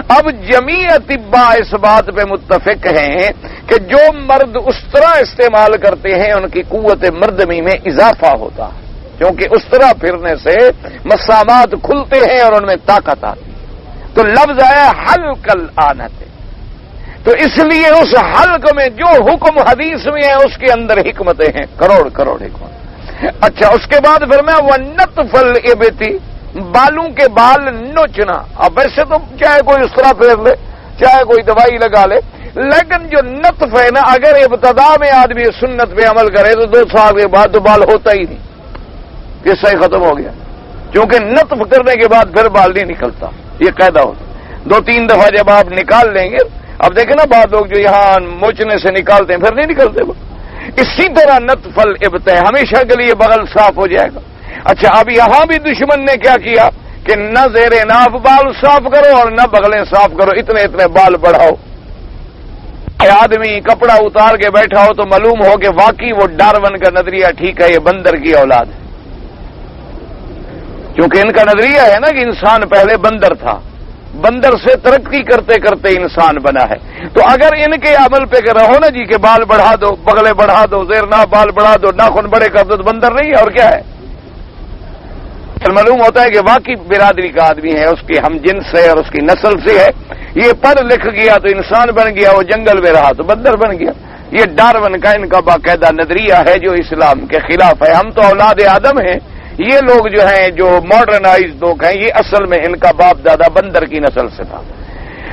Speaker 1: اب جمیع اطباء اس بات پہ متفق ہیں کہ جو مرد اس طرح استعمال کرتے ہیں ان کی قوت مردمی میں اضافہ ہوتا ہے، کیونکہ اس طرح پھرنے سے مسامات کھلتے ہیں اور ان میں طاقت آتی ہے۔ تو لفظ آیا حلق العانۃ، تو اس لیے اس حلق میں جو حکم حدیث میں ہے اس کے اندر حکمتیں ہیں، کروڑ حکمت۔ اچھا، اس کے بعد پھر میں وَنَتْفَ الْإِبْتِ، بالوں کے بال نوچنا۔ اب ویسے تو چاہے کوئی اس طرح پھیر لے، چاہے کوئی دوائی لگا لے، لیکن جو نطف ہے نا، اگر ابتدا میں آدمی سنت پہ عمل کرے تو 2 سال کے بعد تو بال ہوتا ہی نہیں، قصہ ہی ختم ہو گیا، کیونکہ نطف کرنے کے بعد پھر بال نہیں نکلتا، یہ قاعدہ ہوتا۔ 2-3 دفعہ جب آپ نکال لیں گے، اب دیکھیں نا بعض لوگ جو یہاں موچنے سے نکالتے ہیں پھر نہیں نکلتے، اسی طرح نطف الابط، ہمیشہ کے لیے بغل صاف ہو جائے گا۔ اچھا، اب یہاں بھی دشمن نے کیا کیا کہ نہ زیر ناف بال صاف کرو اور نہ بغلیں صاف کرو، اتنے بال بڑھاؤ۔ آدمی کپڑا اتار کے بیٹھا ہو تو معلوم ہو کہ واقعی وہ ڈارون کا نظریہ ٹھیک ہے، یہ بندر کی اولاد ہے، کیونکہ ان کا نظریہ ہے نا کہ انسان پہلے بندر تھا، بندر سے ترقی کرتے کرتے انسان بنا ہے. تو اگر ان کے عمل پہ رہو نا جی کہ بال بڑھا دو، بغلے بڑھا دو، زیرنا بال بڑھا دو، ناخن بڑے کر دو، تو بندر نہیں ہے اور کیا ہے؟ معلوم ہوتا ہے کہ واقعی برادری کا آدمی ہے، اس کی ہم جنس ہے اور اس کی نسل سے ہے. یہ پڑھ لکھ گیا تو انسان بن گیا، وہ جنگل میں رہا تو بندر بن گیا. یہ ڈارون کا ان کا باقاعدہ نظریہ ہے جو اسلام کے خلاف ہے. ہم تو اولاد آدم ہیں، یہ لوگ جو ہیں جو ماڈرنائز لوگ ہیں یہ اصل میں ان کا باپ دادا بندر کی نسل سے تھا.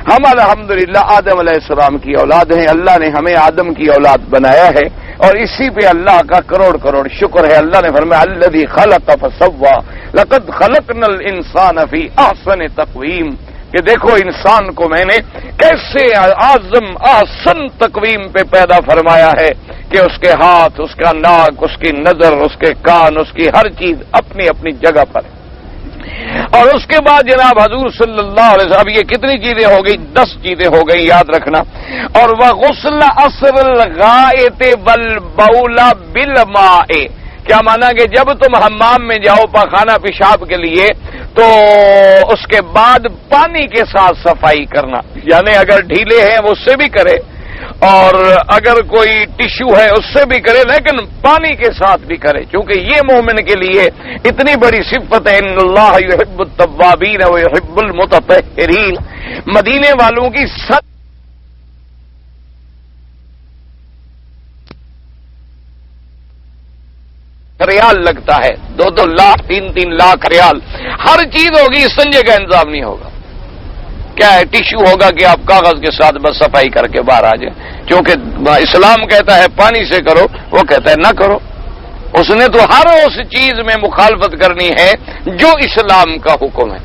Speaker 1: ہم الحمدللہ آدم علیہ السلام کی اولاد ہیں. اللہ نے ہمیں آدم کی اولاد بنایا ہے اور اسی پہ اللہ کا کروڑ کروڑ شکر ہے. اللہ نے فرمایا الذی خلق فسوى لقد خلقنا الانسان فی احسن تقویم، کہ دیکھو انسان کو میں نے کیسے اعظم احسن تقویم پہ پیدا فرمایا ہے کہ اس کے ہاتھ، اس کا ناک، اس کی نظر، اس کے کان، اس کی ہر چیز اپنی اپنی جگہ پر. اور اس کے بعد جناب حضور صلی اللہ علیہ وسلم، یہ کتنی چیزیں ہو گئی؟ 10 چیزیں ہو گئی، یاد رکھنا. اور وغسل اثر الغائط والبول بالماء، کیا مانا کہ جب تم حمام میں جاؤ پاخانہ پیشاب کے لیے تو اس کے بعد پانی کے ساتھ صفائی کرنا، یعنی اگر ڈھیلے ہیں وہ اس سے بھی کرے اور اگر کوئی ٹشو ہے اس سے بھی کرے، لیکن پانی کے ساتھ بھی کرے، کیونکہ یہ مومن کے لیے اتنی بڑی صفت ہے. ان اللہ یحب التوابین و یحب المتطہرین. مدینے والوں کی ریال لگتا ہے، 2-2 لاکھ 3-3 لاکھ ریال، ہر چیز ہوگی، سنجے کا انتظام نہیں ہوگا. کیا ہے؟ ٹیشو ہوگا کہ آپ کاغذ کے ساتھ بس صفائی کر کے باہر آ جائیں، کیونکہ اسلام کہتا ہے پانی سے کرو، وہ کہتا ہے نہ کرو. اس نے تو ہر اس چیز میں مخالفت کرنی ہے جو اسلام کا حکم ہے.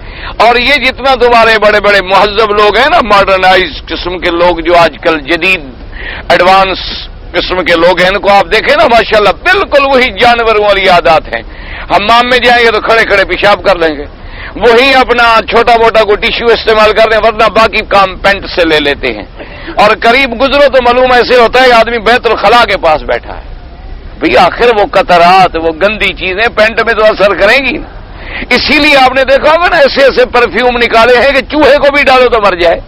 Speaker 1: اور یہ جتنا تمہارے بڑے بڑے مہذب لوگ ہیں نا، ماڈرنائز قسم کے لوگ جو آج کل جدید ایڈوانس قسم کے لوگ ہیں، ان کو آپ دیکھیں نا ماشاءاللہ بالکل وہی جانوروں والی عادات ہیں. حمام میں جائیں گے تو کھڑے کھڑے پیشاب کر لیں گے، وہی اپنا چھوٹا موٹا کوئی ٹیشو استعمال کر رہے ہیں، ورنہ باقی کام پینٹ سے لے لیتے ہیں. اور قریب گزرو تو معلوم ایسے ہوتا ہے آدمی بیت الخلا کے پاس بیٹھا ہے. بھئی آخر وہ قطرات، وہ گندی چیزیں پینٹ میں تو اثر کریں گی نا. اسی لیے آپ نے دیکھا ہوگا نا ایسے ایسے پرفیوم نکالے ہیں کہ چوہے کو بھی ڈالو تو مر جائے،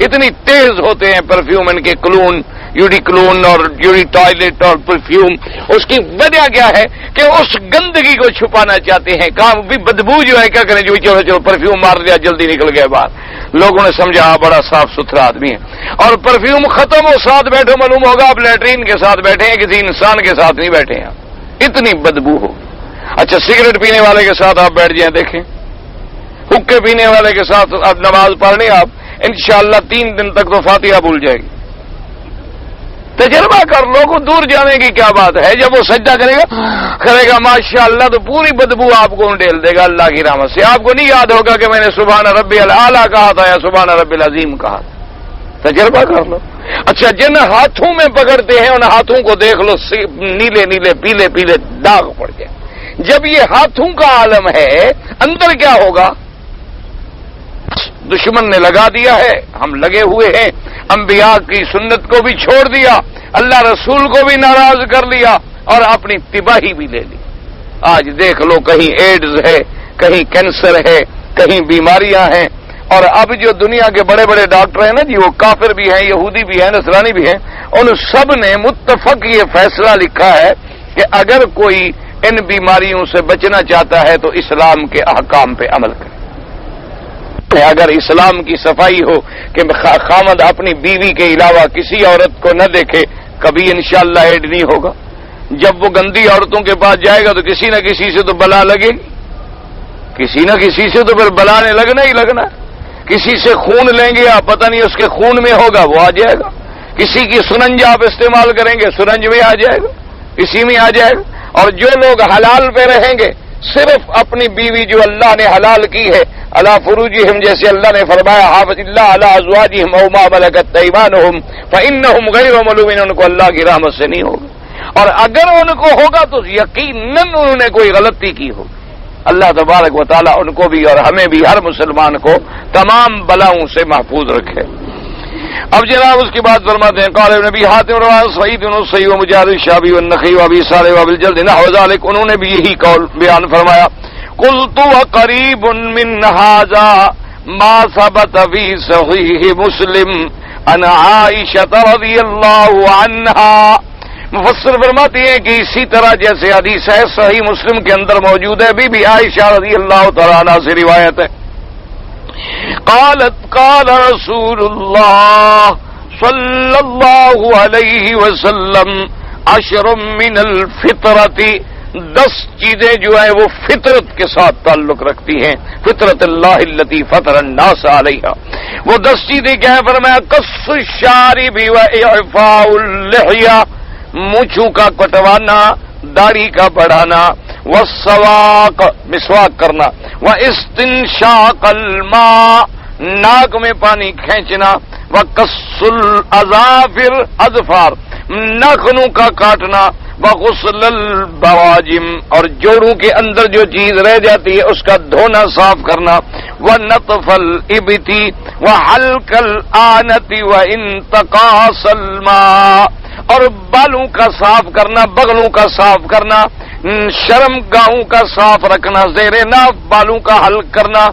Speaker 1: اتنی تیز ہوتے ہیں پرفیوم ان کے. کلون، یوڈی کلون اور یوڈی ٹوائلٹ اور پرفیوم. اس کی وجہ کیا ہے کہ اس گندگی کو چھپانا چاہتے ہیں. کام بھی بدبو جو ہے کیا کریں، جو چلو پرفیوم مار دیا جلدی نکل گیا باہر. لوگوں نے سمجھا بڑا صاف ستھرا آدمی ہے، اور پرفیوم ختم ہو ساتھ بیٹھو معلوم ہوگا آپ لیٹرین کے ساتھ بیٹھے ہیں، کسی انسان کے ساتھ نہیں بیٹھے ہیں. اتنی بدبو ہو. اچھا سگریٹ پینے والے کے ساتھ آپ بیٹھ جائیں، دیکھیں حکے پینے والے کے ساتھ اب نماز پڑھنی آپ انشاءاللہ 3 دن تک تو فاتحہ بھول جائے گی. تجربہ کر لو کو دور جانے کی کیا بات ہے. جب وہ سجدہ کرے گا ماشاءاللہ تو پوری بدبو آپ کو ڈھیل دے گا اللہ کی رحمت سے. آپ کو نہیں یاد ہوگا کہ میں نے سبحان ربی الاعلیٰ کہا تھا یا سبحان ربی العظیم کہا تھا. تجربہ کر لو. اچھا جن ہاتھوں میں پکڑتے ہیں ان ہاتھوں کو دیکھ لو، نیلے نیلے پیلے پیلے داغ پڑ جائے. جب یہ ہاتھوں کا عالم ہے اندر کیا ہوگا؟ دشمن نے لگا دیا ہے، ہم لگے ہوئے ہیں. انبیاء کی سنت کو بھی چھوڑ دیا، اللہ رسول کو بھی ناراض کر لیا اور اپنی تباہی بھی لے لی. آج دیکھ لو کہیں ایڈز ہے، کہیں کینسر ہے، کہیں بیماریاں ہیں. اور اب جو دنیا کے بڑے بڑے ڈاکٹر ہیں نا جی، وہ کافر بھی ہیں، یہودی بھی ہیں، نصرانی بھی ہیں، ان سب نے متفق یہ فیصلہ لکھا ہے کہ اگر کوئی ان بیماریوں سے بچنا چاہتا ہے تو اسلام کے احکام پہ عمل کرے. اگر اسلام کی صفائی ہو کہ خامد اپنی بیوی کے علاوہ کسی عورت کو نہ دیکھے، کبھی انشاءاللہ ایڈ نہیں ہوگا. جب وہ گندی عورتوں کے پاس جائے گا تو کسی نہ کسی سے تو بلا لگے گی، کسی نہ کسی سے تو پھر بلا نے لگنا ہی لگنا. کسی سے خون لیں گے آپ، پتہ نہیں اس کے خون میں ہوگا وہ آ جائے گا. کسی کی سرنج آپ استعمال کریں گے، سرنج میں آ جائے گا، اسی میں آ جائے گا. اور جو لوگ حلال پہ رہیں گے، صرف اپنی بیوی جو اللہ نے حلال کی ہے، علی فروجہم، جیسے اللہ نے فرمایا حافظ اللہ علی ازواجہم او ما ملکت ایمانہم فانہم غیر ملومین، ان کو اللہ کی رحمت سے نہیں ہوگا. اور اگر ان کو ہوگا تو یقیناً انہوں نے کوئی غلطی کی ہوگی. اللہ تبارک و تعالیٰ ان کو بھی اور ہمیں بھی، ہر مسلمان کو تمام بلاؤں سے محفوظ رکھے. اب جناب اس کی بات فرماتے ہیں قال نبی حاتم رواه سعید بن صحیح و مجاہد الشعبی والنخعی و ابی صالح و ابی الجلد نحو ذلك، انہوں نے بھی یہی قول بیان فرمایا. قلت وقریب من هذا ما ثبت فی صحیح مسلم عن عائشہ رضی اللہ عنہا. مفسر فرماتے ہیں کہ اسی طرح جیسے حدیث ہے صحیح مسلم کے اندر موجود ہے، بی بی عائشہ رضی اللہ تعالی عنہا سے روایت ہے، قالت قال رسول اللہ صلی اللہ علیہ وسلم 10 من الفطرۃ، 10 چیزیں جو ہیں وہ فطرت کے ساتھ تعلق رکھتی ہیں، فطرت اللہ التی فطر الناس علیہا. وہ 10 چیزیں کیا ہیں؟ فرمایا قص الشارب واعفاء اللحیہ، مونچھوں کا کٹوانا، داڑھی کا بڑھانا، والسواق، مسواک کرنا، واستنشاق الماء، ناک میں پانی کھینچنا، وقص الاظافر، اظفار، ناخنوں کا کاٹنا، وغسل البواجم، اور جوڑوں کے اندر جو چیز رہ جاتی ہے اس کا دھونا صاف کرنا، ونطف الابط وحلق الآنۃ وانتقاص الماء، اور بالوں کا صاف کرنا، بغلوں کا صاف کرنا، شرم گاہوں کا صاف رکھنا، زیر ناف بالوں کا حلق کرنا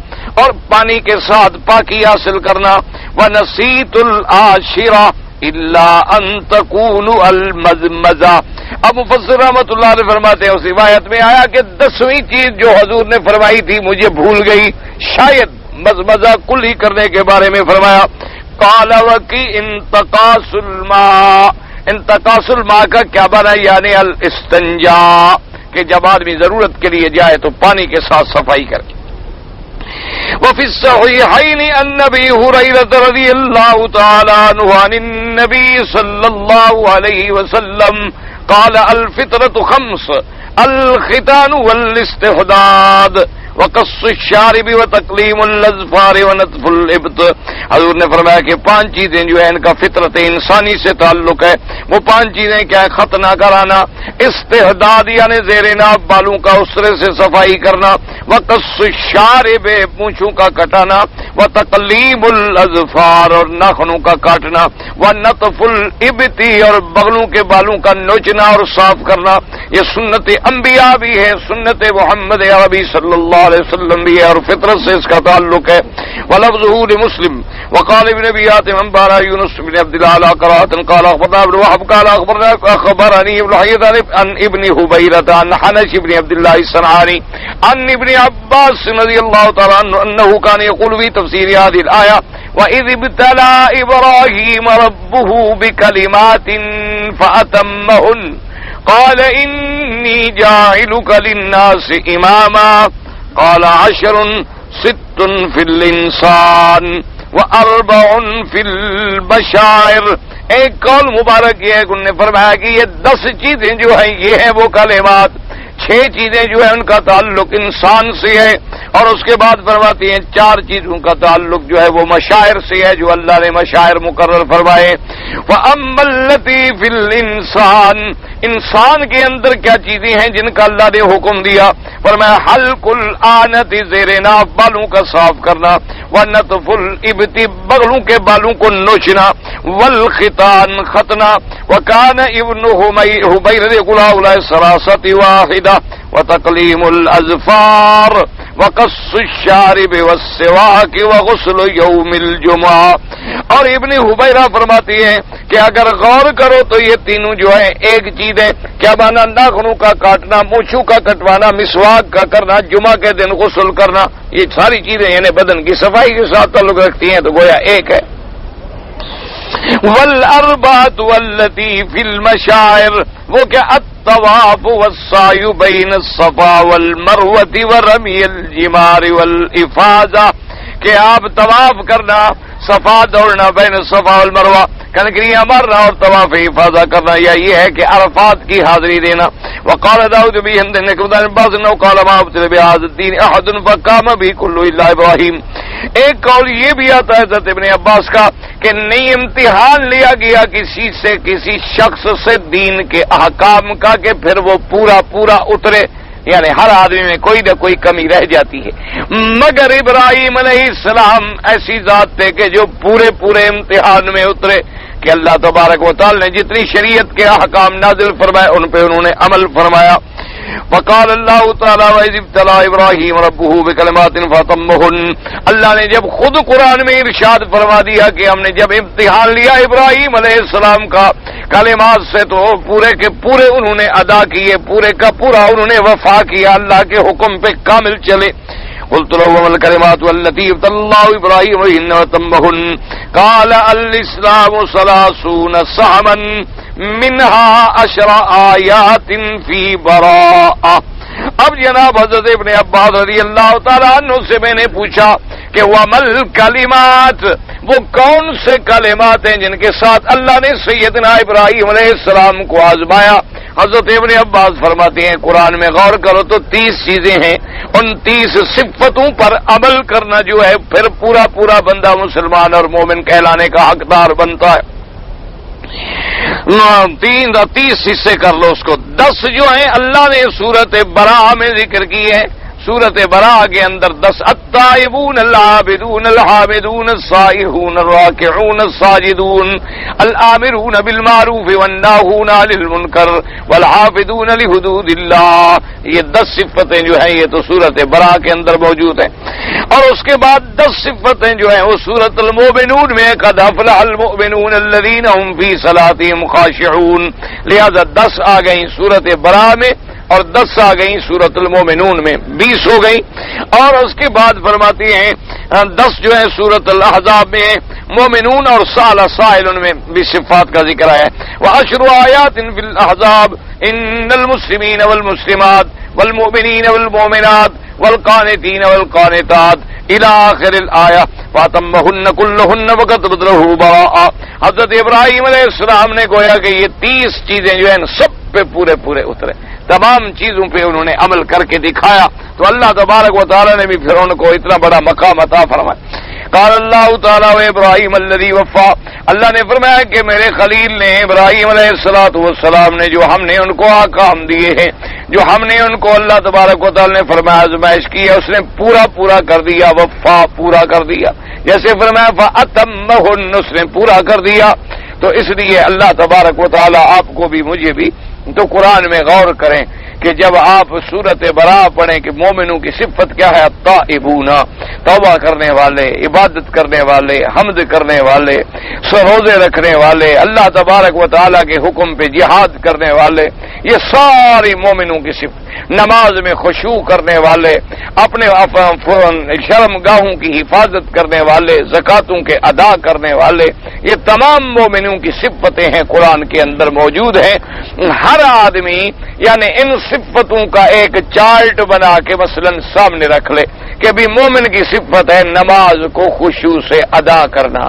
Speaker 1: اور پانی کے ساتھ پاکی حاصل کرنا. وَنَسِيتُ الْعَاشِرَةَ إِلَّا أَن تَكُونُ الْمَزْمَزَةَ. اب مفسر رحمۃ اللہ علیہ فرماتے ہیں اس روایت میں آیا کہ 10ویں چیز جو حضور نے فرمائی تھی مجھے بھول گئی، شاید مزمزہ کلی کرنے کے بارے میں فرمایا. قَالَ وَكِي انتقاص الماء، انتقاص الماء کا کیا بنا؟ یعنی الاستنجاء، کہ جب آدمی ضرورت کے لیے جائے تو پانی کے ساتھ صفائی کرے. وفي الصحيحين عن ابي هريره رضي الله تعالى عنه عن النبي صلى الله عليه وسلم قال الفطرة 5: الختان والاستحداد وقص الشارب وتقليم الاظفار ونتف الابط. حضور نے فرمایا کہ 5 چیزیں جو ہیں ان کا فطرت انسانی سے تعلق ہے. وہ 5 چیزیں کیا ہے؟ ختنہ کرانا، استحداد یعنی زیر ناف بالوں کا اسرے سے صفائی کرنا، وقص الشارب پونچھوں کا کٹانا، وتقلیم الاظفار اور ناخنوں کا کاٹنا، ونتف الابط اور بغلوں کے بالوں کا نوچنا اور صاف کرنا. یہ سنت انبیاء بھی ہے، سنت محمد عربی صلی اللہ علیہ وسلم بھی ہے اور فطرت سے اس کا تعلق ہے. ولفظه لمسلم وقال ابن ابي حاتم انبانا يونس بن عبد الله على قراءة قال اخبرنا ابن وهب قال اخبرني ابن حيث عن ابن هبيرة عن حنش بن عبد الله الصنعاني عن ابن عباس رضي الله تعالى عنه انه كان يقول في تفسير هذه الآية وإذ ابتلى إبراهيم ربه بكلمات فأتمهن قال إني جاعلك للناس إماما قال 10 6 في الإنسان و4 في البشائر. ایک قول مبارک یہ ہے کہ انہوں نے فرمایا کہ یہ 10 چیزیں جو ہیں یہ ہیں وہ کلمات، 6 چیزیں جو ہے ان کا تعلق انسان سے ہے اور اس کے بعد فرماتی ہیں 4 چیزوں کا تعلق جو ہے وہ مشاعر سے ہے جو اللہ نے مشاعر مقرر فرمائے. وَأَمَّا الَّتِي فِي الْإِنسَانِ، انسان کے اندر کیا چیزیں ہیں جن کا اللہ نے حکم دیا؟ فرمایا حلق الآنۃ زیر ناف بالوں کا صاف کرنا، ونتف الابط بغلوں کے بالوں کو نوچنا، والختان ختنا. وکان ابن حبیر یقول هؤلاء الثلاثة واحدة وتقلیم الاظفار وقص الشارب والسواک وغسل یوم الجمعہ. اور ابن حبیرہ فرماتی ہیں کہ اگر غور کرو تو یہ تینوں جو ہیں ایک چیز ہے. کیا مانا؟ ناخنوں کا کاٹنا، مونچھوں کا کٹوانا، مسواک کا کرنا، جمعہ کے دن غسل کرنا، یہ ساری چیزیں یعنی بدن کی صفائی کے ساتھ تعلق رکھتی ہیں تو گویا ایک ہے. والاربعۃ والتی فی المشاعر، وہ کیا؟ الطواف والسعی بین الصفا والمروۃ ورمی الجمار والافاضہ، کہ آپ طواف کرنا، صفا دوڑنا، بین الصفا والمروہ کنکریاں مارنا اور طواف افاضہ کرنا، یا یہ ہے کہ عرفات کی حاضری دینا. وقال داؤد بن ہند نے بعض انه قال ما ابتلى بهذا الدين احد فقام به كل الا ابراهيم. ایک قول یہ بھی آتا ہے حضرت ابن عباس کا کہ نہیں امتحان لیا گیا کسی سے، کسی شخص سے دین کے احکام کا کہ پھر وہ پورا اترے، یعنی ہر آدمی میں کوئی نہ کوئی کمی رہ جاتی ہے، مگر ابراہیم علیہ السلام ایسی ذات تھے کہ جو پورے امتحان میں اترے کہ اللہ تبارک و تعالی نے جتنی شریعت کے احکام نازل فرمائے ان پہ انہوں نے عمل فرمایا. وقال اللہ تعالی وَإِذِ ابْتَلَىٰ إِبْرَاهِيمَ رَبُّهُ بِكَلِمَاتٍ فَأَتَمَّهُنَّ، اللہ نے جب خود قرآن میں ارشاد فرما دیا کہ ہم نے جب امتحان لیا ابراہیم علیہ السلام کا کلمات سے تو پورے کے پورے انہوں نے ادا کیے، پورے کا پورا انہوں نے وفا کیا، اللہ کے حکم پہ کامل چلے۔ قلت لهم الكلمات التي ابتلى الله ابراهيم بهن وتمهن قال الاسلام 30 صعما منها 10 آيات في براءة۔ اب جناب حضرت ابن عباس رضی اللہ تعالیٰ عنہ سے میں نے پوچھا کہ وَمَا الْكَلِمَاتِ، وہ کون سے کلمات ہیں جن کے ساتھ اللہ نے سیدنا ابراہیم علیہ السلام کو آزمایا؟ حضرت ابن عباس فرماتے ہیں قرآن میں غور کرو تو 30 چیزیں ہیں، ان 30 صفتوں پر عمل کرنا جو ہے پھر پورا پورا بندہ مسلمان اور مومن کہلانے کا حقدار بنتا ہے۔ 30 حصے کر لو اس کو۔ 10 جو ہیں اللہ نے سورت براء میں ذکر کی ہے، سورت براء کے اندر 10 التائبون العابدون الحامدون السائحون الراکعون الساجدون الآمرون بالمعروف والناہون عن المنکر والحافظون لحدود اللہ، یہ 10 صفتیں جو ہیں یہ تو سورت براء کے اندر موجود ہیں۔ اور اس کے بعد 10 صفتیں جو ہیں وہ سورت المؤمنون میں قد افلح المؤمنون الذین هم فی صلاتهم خاشعون، لہذا 10 آ گئیں سورت براء میں اور 10 آ گئیں سورت المومنون میں، 20 ہو گئی۔ اور اس کے بعد فرماتی ہیں 10 جو ہے سورت الاحزاب میں مومنون اور سائل میں بھی صفات کا ذکر ہے۔ وعشر آیات فی الاحزاب ان المسلمین والمسلمات والمؤمنین والمؤمنات والقانتین والقانتات الى آخر الآیہ فاتمہن کلہن وکتب لہ براء۔ حضرت ابراہیم علیہ السلام نے گویا کہ یہ 30 چیزیں جو ہیں سب پہ پورے پورے اترے، تمام چیزوں پہ انہوں نے عمل کر کے دکھایا، تو اللہ تبارک و تعالی نے بھی پھر ان کو اتنا بڑا مقام عطا فرمایا۔ قال اللہ تعالی و ابراہیم الذی وفا، اللہ نے فرمایا کہ میرے خلیل نے ابراہیم علیہ السلام نے جو ہم نے ان کو احکام دیے ہیں، جو ہم نے ان کو اللہ تبارک و تعالی نے فرمایا آزمائش کی ہے، اس نے پورا پورا کر دیا، وفا پورا کر دیا، جیسے فرمایا فاتمہن، اس نے پورا کر دیا۔ تو اس لیے اللہ تبارک و تعالی آپ کو بھی مجھے بھی تو قرآن میں غور کریں کہ جب آپ سورت براء پڑھیں کہ مومنوں کی صفت کیا ہے، التائبون، توبہ کرنے والے، عبادت کرنے والے، حمد کرنے والے، روزے رکھنے والے، اللہ تبارک و تعالیٰ کے حکم پہ جہاد کرنے والے، یہ ساری مومنوں کی صفت، نماز میں خشوع کرنے والے، اپنے شرم گاہوں کی حفاظت کرنے والے، زکاتوں کے ادا کرنے والے، یہ تمام مومنوں کی صفتیں ہیں قرآن کے اندر موجود ہیں۔ ہر آدمی یعنی ان صفتوں کا ایک چارٹ بنا کے مثلا سامنے رکھ لے کہ بھی مومن کی صفت ہے نماز کو خشوع سے ادا کرنا،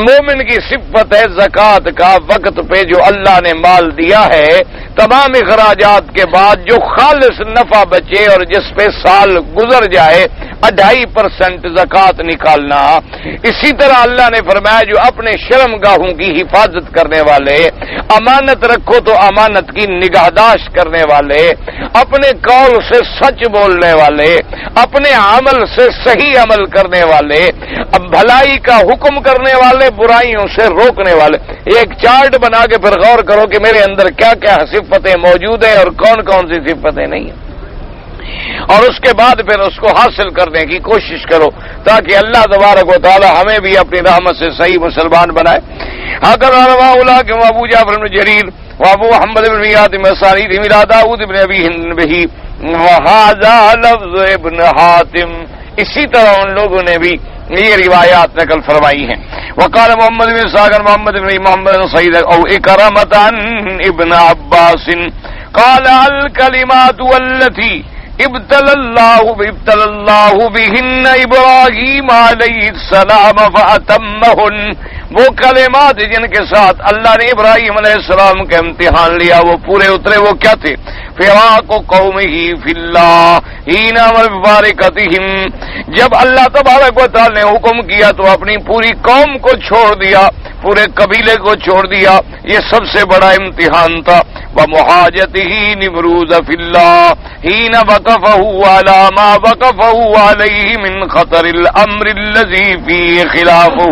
Speaker 1: مومن کی صفت ہے زکوٰۃ کا وقت پہ جو اللہ نے مال دیا ہے تمام اخراجات کے بعد جو خالص نفع بچے اور جس پہ سال گزر جائے 2.5% زکوٰۃ نکالنا۔ اسی طرح اللہ نے فرمایا جو اپنے شرم گاہوں کی حفاظت کرنے والے، امانت رکھو تو امانت کی نگہداشت کرنے والے، اپنے قول سے سچ بولنے والے، اپنے عمل سے صحیح عمل کرنے والے، بھلائی کا حکم کرنے والے، برائیوں سے روکنے والے، ایک چارٹ بنا کے پھر غور کرو کہ میرے اندر کیا کیا صفتیں موجود ہیں اور کون کون سی صفتیں نہیں ہیں، اور اس کے بعد پھر اس کو حاصل کرنے کی کوشش کرو تاکہ اللہ تبارک و تعالی ہمیں بھی اپنی رحمت سے صحیح مسلمان بنائے۔ اگر روا کہ ابو جعفر بن جریر وابو محمد بن میات مسانید میرا داؤد بن ابی ہند بھی وہذا لفظ ابن حاتم، اسی طرح ان لوگوں نے بھی یہ روایات نقل فرمائی ہیں۔ وقال محمد بن ساگر محمد بن محمد بن سعید او اکرمۃ ابن عباس قال الکلمات والتي ابتلى الله بهن ابراہیم علیہ السلام فاتمہن، وہ کلمات جن کے ساتھ اللہ نے ابراہیم علیہ السلام کا امتحان لیا وہ پورے اترے، وہ کیا تھے؟ فراق قومہ فی اللہ حین مفارقتہم، جب اللہ تبارک و تعالی نے حکم کیا تو اپنی پوری قوم کو چھوڑ دیا، پورے قبیلے کو چھوڑ دیا، یہ سب سے بڑا امتحان تھا۔ ومحاجتہ نمرود فی اللہ حین وقفہ علی ما وقفہ علیہ من خطر الامر الذی فیہ خلافہ،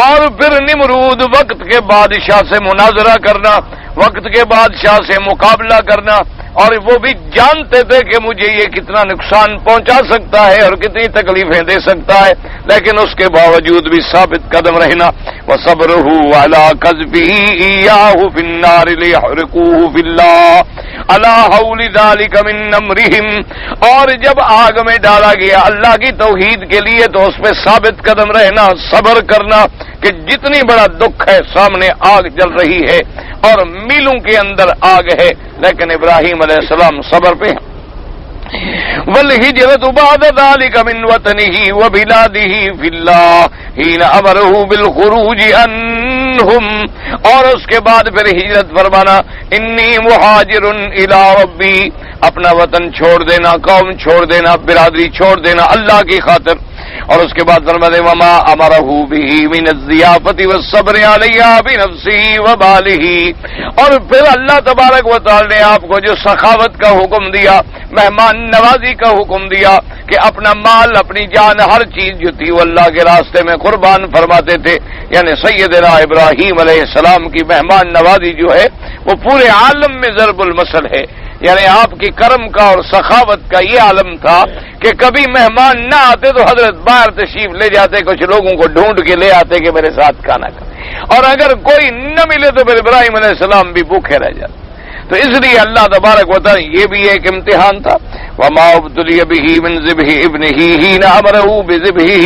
Speaker 1: اور پھر نمرود وقت کے بادشاہ سے مناظرہ کرنا، وقت کے بادشاہ سے مقابلہ کرنا، اور وہ بھی جانتے تھے کہ مجھے یہ کتنا نقصان پہنچا سکتا ہے اور کتنی تکلیفیں دے سکتا ہے، لیکن اس کے باوجود بھی ثابت قدم رہنا۔ وَصَبْرُهُ عَلَىٰ قَذْفِهِ إِيَّاهُ فِي النَّارِ لِيَحْرِقُوهُ فِي اللَّهِ عَلَىٰ حَوْلِ ذَٰلِكَ مِنْ أَمْرِهِمْ، اور جب آگ میں ڈالا گیا اللہ کی توحید کے لیے تو اس پہ ثابت قدم رہنا، صبر کرنا کہ جتنی بڑا دکھ ہے، سامنے آگ جل رہی ہے اور میلوں کے اندر آگ ہے، لیکن ابراہیم علیہ السلام صبر پہ ہیں۔ والہجرۃ بعد ذلك من وطنه وبلاده في الله حين امره بالخروج عنهم، اور اس کے بعد پھر ہجرت فرمانا، انی مہاجر الی ربی، اپنا وطن چھوڑ دینا، قوم چھوڑ دینا، برادری چھوڑ دینا اللہ کی خاطر۔ اور اس کے بعد فرماتے وما امرہ به من الضیافۃ والصبر علیہا بنفسہ ومالہ، اور پھر اللہ تبارک و تعالی نے آپ کو جو سخاوت کا حکم دیا، مہمان نوازی کا حکم دیا کہ اپنا مال، اپنی جان، ہر چیز جو تھی وہ اللہ کے راستے میں قربان فرماتے تھے، یعنی سیدنا ابراہیم علیہ السلام کی مہمان نوازی جو ہے وہ پورے عالم میں ضرب المثل ہے۔ یعنی آپ کی کرم کا اور سخاوت کا یہ عالم تھا کہ کبھی مہمان نہ آتے تو حضرت باہر تشریف لے جاتے، کچھ لوگوں کو ڈھونڈ کے لے آتے کہ میرے ساتھ کھانا کھا، اور اگر کوئی نہ ملے تو پھر ابراہیم علیہ السلام بھی بھوکے رہ جاتے۔ تو اس لیے اللہ تبارک و تعالی یہ بھی ایک امتحان تھا۔ وما ابتلی بہ من ذبح ابنہ حین امرہ بذبحہ،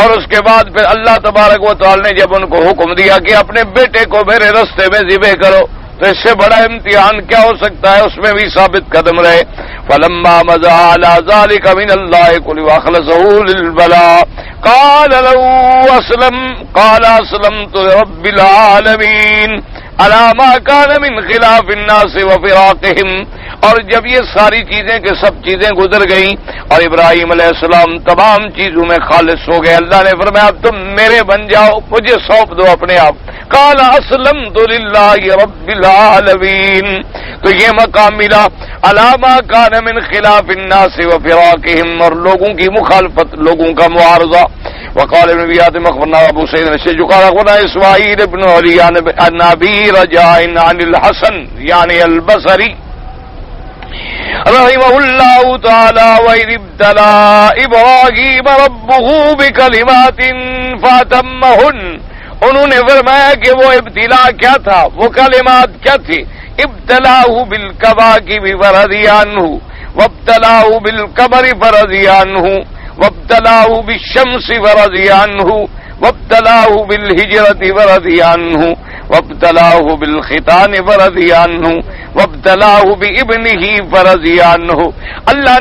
Speaker 1: اور اس کے بعد پھر اللہ تبارک و تعالی نے جب ان کو حکم دیا کہ اپنے بیٹے کو میرے راستے میں ذبح کرو، تو اس سے بڑا امتحان کیا ہو سکتا ہے، اس میں بھی ثابت قدم رہے۔ فلما مضى على ذلك من الله قل واخلصه للبلاء قال له اسلمت لرب العالمين على ما كان من خلاف الناس وفراقهم، اور جب یہ ساری چیزیں کہ سب چیزیں گزر گئیں اور ابراہیم علیہ السلام تمام چیزوں میں خالص ہو گئے، اللہ نے فرمایا اب تم میرے بن جاؤ، مجھے سونپ دو اپنے آپ۔ قال اسلمت للہ رب العالمین، تو یہ مقام ملا علی ما کان من خلاف الناس وفراقهم، اور لوگوں کی مخالفت، لوگوں کا معارضہ۔ وقال ابن ابي حاتم اخبرنا ابو سعيد الشيخ قال اخبرنا اسماعيل بن علي عن ابي رجاء عن الحسن يعني البصري رحمه الله تعالى وإذ ابتلى إبراهيم ربه بكلمات فأتمهن، انہوں نے فرمایا کہ وہ ابتلا کیا تھا، وہ کلمات کیا تھی۔ ابتلاہ بالکواکب فرضی عنہ، وابتلاہ بالقمر فرضی عنہ، وابتلاہ بالشمس فرضی عنہ، وابتلاہ بالہجرۃ فرضی عنہ، وابتلاہ بالختان فرضی عنہ، وابتلاہ بابنہ فرضی عنہ۔ اللہ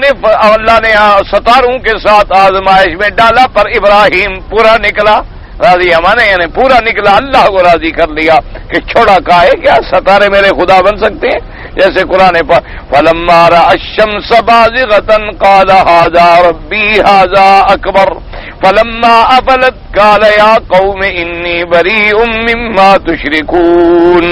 Speaker 1: نے ستاروں کے ساتھ آزمائش میں ڈالا، پر ابراہیم پورا نکلا، راضی ہمانے یعنی پورا نکلا، اللہ کو راضی کر لیا کہ چھوڑا کہا ہے کیا ستارے میرے خدا بن سکتے ہیں؟ جیسے قرآن پر فلما رأى الشمس بازغة قال هذا ربي هذا اکبر فلما افلت قال یا قوم انی بریء مما تشرکون۔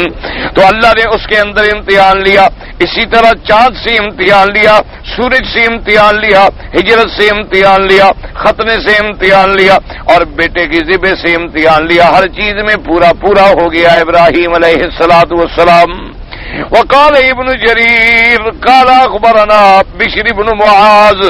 Speaker 1: تو اللہ نے اس کے اندر امتحان لیا، اسی طرح چاند سے امتحان لیا، سورج سے امتحان لیا، ہجرت سے امتحان لیا، ختنے سے امتحان لیا، اور بیٹے کی ذبح سے امتحان لیا۔ ہر چیز میں پورا ہو گیا ابراہیم علیہ السلام۔ وقال ابن جرير قال اخبرنا بشر بن معاذ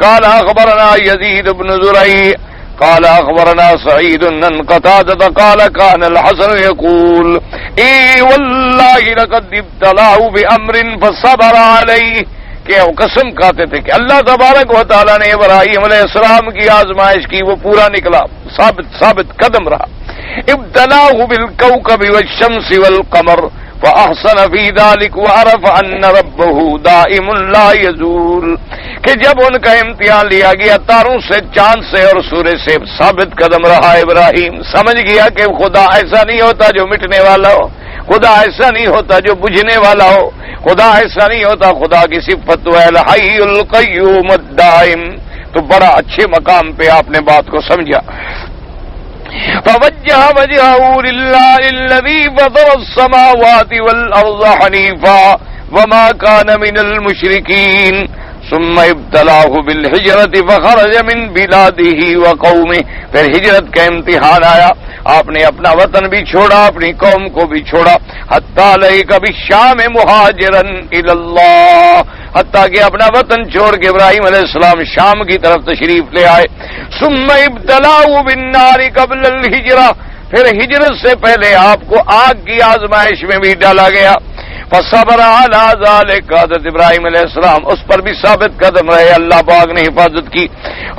Speaker 1: قال اخبرنا يزيد بن زريع قال اخبرنا سعيد بن قتادة قال كان الحسن يقول اي والله لقد ابتلاه بامر فصبر عليه، کہ وہ قسم کھاتے تھے کہ اللہ تبارک و تعالی نے ابراہیم علیہ السلام کی آزمائش کی، وہ پورا نکلا، ثابت قدم رہا۔ ابتلاه بالكوكب والشمس والقمر فأحسن في ذلك وعرف أن ربه دائم لا يزول، کہ جب ان کا امتحان لیا گیا تاروں سے، چاند سے اور سورج سے، ثابت قدم رہا ابراہیم، سمجھ گیا کہ خدا ایسا نہیں ہوتا جو مٹنے والا ہو، خدا ایسا نہیں ہوتا جو بجھنے والا ہو، خدا ایسا نہیں ہوتا، خدا کی صفت ہے الحی القیوم الدائم۔ تو بڑا اچھے مقام پہ آپ نے بات کو سمجھا۔ فوجہ وجہہ للہ الذی فطر السماوات والارض حنیفا وما کان من المشرکین ثم ابتلاہ بالہجرت فخرج من بلادہ وقومہ، پھر ہجرت کا امتحان آیا، آپ نے اپنا وطن بھی چھوڑا، اپنی قوم کو بھی چھوڑا، حتی لئیک بالشام مہاجرا الی اللہ، حتیٰ کہ اپنا وطن چھوڑ کے ابراہیم علیہ السلام شام کی طرف تشریف لے آئے۔ ثم ابتلاہ بالنار قبل الہجرہ، پھر ہجرت سے پہلے آپ کو آگ کی آزمائش میں بھی ڈالا گیا۔ فصبر علی ذلک، حضرت ابراہیم علیہ السلام اس پر بھی ثابت قدم رہے، اللہ پاک نے حفاظت کی۔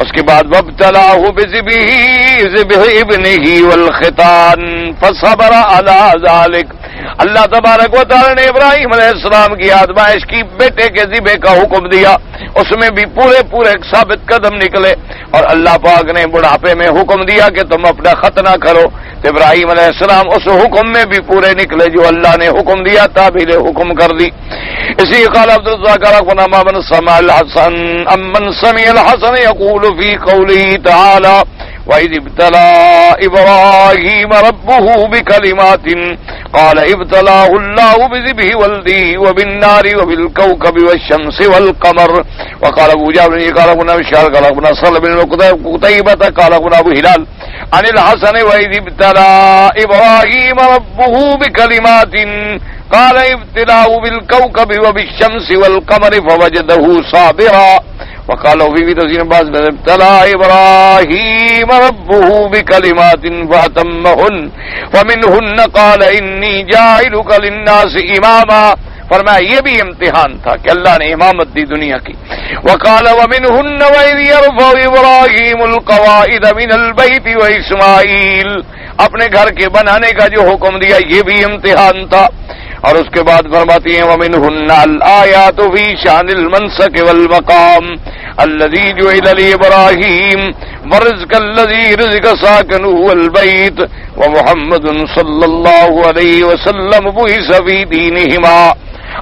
Speaker 1: اس کے بعد وابتلاہ بذبح ابنہ والختان فصبر علی ذلک، اللہ تبارک و تعالی نے ابراہیم علیہ السلام کی آزمائش کی، بیٹے کے ذبح کا حکم دیا، اس میں بھی پورے ثابت قدم نکلے، اور اللہ پاک نے بڑھاپے میں حکم دیا کہ تم اپنا ختنہ کرو، تو ابراہیم علیہ السلام اس حکم میں بھی پورے نکلے جو اللہ نے حکم دیا، تعبیر حکم کر دی۔ اسی قال عبد الرزاق رحمہ من سمع الحسن امن سمع الحسن يقول في قوله تعالى وَإِذِ ابْتَلَى إِبْرَاهِيمَ رَبُّهُ بِكَلِمَاتٍ قَالَ ابْتَلَاهُ اللَّهُ بِذِبْحِ وَلْدِهِ وَبِالنَّارِ وَبِالْكَوْكَبِ وَالشَّمْسِ وَالْقَمَرِ وَقَالَ أَبُو جَعْفَرٍ قَالَ ابْنُ بِشَارٍ قَالَ ابْنُ صَلْبٍ قُتَيْبَةَ قَالَ ابْنُ أَبِي هِلَالٍ عن الحسن وَإِذِ ابْتَلَى إِبْرَاهِيمَ رَبُّهُ بِكَلِمَاتٍ قَالَ ابْتَلَاهُ بِالْكَوْكَبِ وَبِالشَّمْسِ وَالْقَمَرِ فَوَجَدَهُ صَابِرًا وقالوا في تفسير بعض ابتلى إبراهيم ربه بكلمات فأتمهن ومنهن قال إني جاعلك للناس إماما، فرمایا یہ بھی امتحان تھا کہ اللہ نے امامت دی دنیا کی۔ وقال ومنهن وإذ يرفع إبراهيم القواعد من البيت وإسماعيل، اپنے گھر کے بنانے کا جو حکم دیا یہ بھی امتحان تھا۔ اور اس کے بعد فرماتی ہیں وَمِنْهُنَّ الْآيَاتُ فِي شَأْنِ الْمَنْسَكِ وَالْمَقَامِ الَّذِي جُعِلَ لِإِبْرَاهِيمَ وَالرِّزْقَ الَّذِي رُزِقَ سَاكِنُهُ الْبَيْتُ وَمُحَمَّدٌ صَلَّى اللَّهُ عَلَيْهِ وَسَلَّمَ بُعِثَ فِي دِينِهِمَا،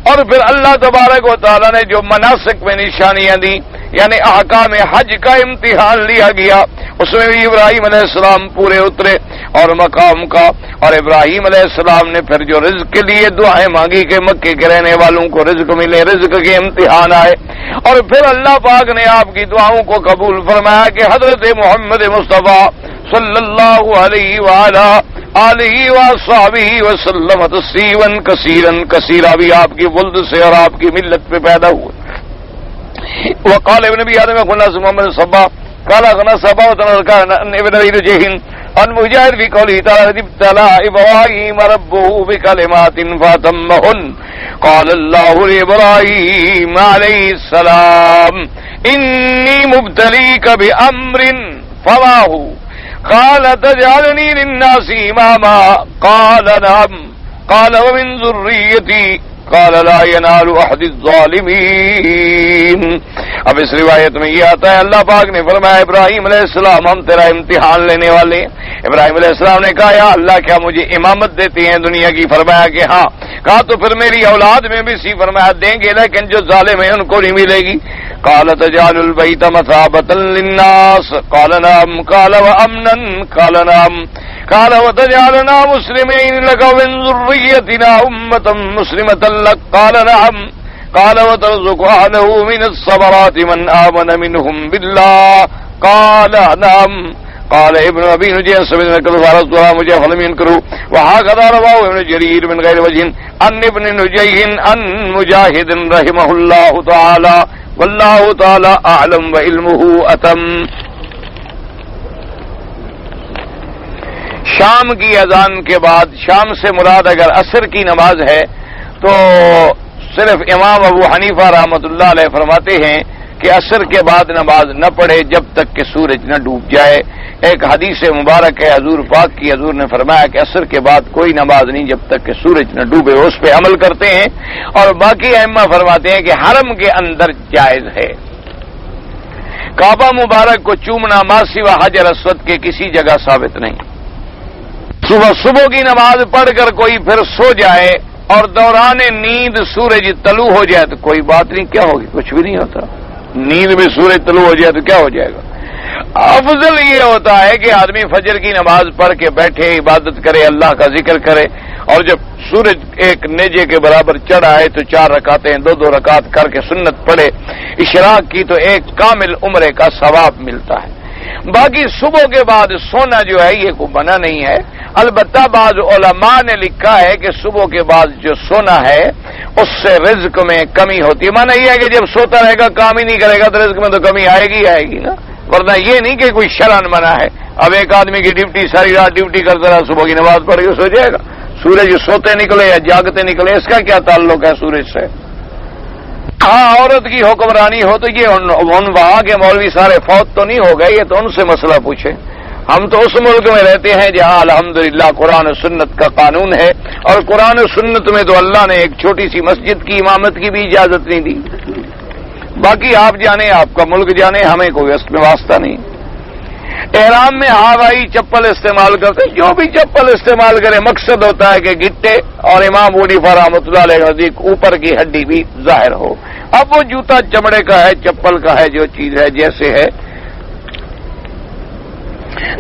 Speaker 1: اور پھر اللہ تبارک و تعالی نے جو مناسک میں نشانیاں دی، یعنی احکام حج کا امتحان لیا گیا، اس میں بھی ابراہیم علیہ السلام پورے اترے، اور مقام کا، اور ابراہیم علیہ السلام نے پھر جو رزق کے لیے دعائیں مانگی کہ مکے کے رہنے والوں کو رزق ملے، رزق کے امتحان آئے، اور پھر اللہ پاک نے آپ کی دعاؤں کو قبول فرمایا کہ حضرت محمد مصطفیٰ صلی اللہ علیہ وآلہ آلہ وصحبہ وسلم تسلیما کثیرا کثیرا بھی آپ کی ولد سے اور آپ کی ملت پہ پیدا ہوئے۔ وقال ابن ابي آدم قلنا محمد صبا قال غنا صبا وكان ابن ابي جهن ان مجاهد في قوله تعالى ابتلى ابراهيم ربه بكلمات فاتمهن قال الله لابراهيم عليه السلام اني مبتليك بامر فما هو قال تجعلني للناس اماما قال نعم قال ومن ذريتي قال لا ينال احد الظالمین۔ اب اس روایت میں یہ آتا ہے اللہ پاک نے فرمایا ابراہیم علیہ السلام ہم تیرا امتحان لینے والے ہیں۔ ابراہیم علیہ السلام نے کہا یا اللہ کیا مجھے امامت دیتی ہیں دنیا کی؟ فرمایا کہ ہاں۔ کہا تو پھر میری اولاد میں بھی سی؟ فرمایا دیں گے لیکن جو ظالم ہیں ان کو نہیں ملے گی۔ قال تجعل البيت مثابة للناس قال نعم قال وامنا قال نعم قال وتجعلنا مسلمين لك ومن ذريتنا امة مسلمة لك قال نعم قال وترزق اهله من الثمرات من آمن منهم بالله قال نعم قال ابن ابي نجيح سمعنا كذا مجاهد فلم ينكروا وهكذا رواه ابن جرير من غير وجه عن ابن نجيح عن مجاهد رحمه الله تعالى واللہ تعالی اعلم وعلمہ اتم۔ شام کی اذان کے بعد، شام سے مراد اگر عصر کی نماز ہے تو صرف امام ابو حنیفہ رحمۃ اللہ علیہ فرماتے ہیں کہ عصر کے بعد نماز نہ پڑھے جب تک کہ سورج نہ ڈوب جائے۔ ایک حدیث مبارک ہے حضور پاک کی، حضور نے فرمایا کہ عصر کے بعد کوئی نماز نہیں جب تک کہ سورج نہ ڈوبے، اس پہ عمل کرتے ہیں۔ اور باقی ائمہ فرماتے ہیں کہ حرم کے اندر جائز ہے۔ کعبہ مبارک کو چومنا ما سوا حجر اسود کے کسی جگہ ثابت نہیں۔ صبح کی نماز پڑھ کر کوئی پھر سو جائے اور دوران نیند سورج طلوع ہو جائے تو کوئی بات نہیں، کیا ہوگی؟ کچھ بھی نہیں ہوتا۔ نیند میں سورج طلوع ہو جائے تو کیا ہو جائے گا؟ افضل یہ ہوتا ہے کہ آدمی فجر کی نماز پڑھ کے بیٹھے، عبادت کرے، اللہ کا ذکر کرے، اور جب سورج ایک نیزے کے برابر چڑھ آئے تو 4 رکعتیں 2 رکعت کر کے سنت پڑھے۔ اشراق کی تو ایک کامل عمرے کا ثواب ملتا ہے۔ باقی صبح کے بعد سونا جو ہے یہ کوئی منع نہیں ہے، البتہ بعض علماء نے لکھا ہے کہ صبح کے بعد جو سونا ہے اس سے رزق میں کمی ہوتی ہے۔ مانا یہ ہے کہ جب سوتا رہے گا کام ہی نہیں کرے گا تو رزق میں تو کمی آئے گی نا، ورنہ یہ نہیں کہ کوئی شرعن منع ہے۔ اب ایک آدمی کی ڈیوٹی ساری رات ڈیوٹی کرتا رہا، صبح کی نماز پڑھ کے سو جائے گا، سورج سوتے نکلے یا جاگتے نکلے اس کا کیا تعلق ہے سورج سے؟ ہاں عورت کی حکمرانی ہو تو یہ ان وہاں کے مولوی سارے فوت تو نہیں ہو گئے، یہ تو ان سے مسئلہ پوچھے۔ ہم تو اس ملک میں رہتے ہیں جہاں الحمدللہ قرآن و سنت کا قانون ہے، اور قرآن و سنت میں تو اللہ نے ایک چھوٹی سی مسجد کی امامت کی بھی اجازت نہیں دی۔ باقی آپ جانے، آپ کا ملک جانے، ہمیں کوئی اس میں واسطہ نہیں۔ احرام میں ہوائی چپل استعمال کرتے، جو بھی چپل استعمال کرے مقصد ہوتا ہے کہ گٹے اور امام بوڑھی رحمۃ اللہ علیہ نزدیک اوپر کی ہڈی بھی ظاہر ہو۔ اب وہ جوتا چمڑے کا ہے، چپل کا ہے، جو چیز ہے جیسے ہے۔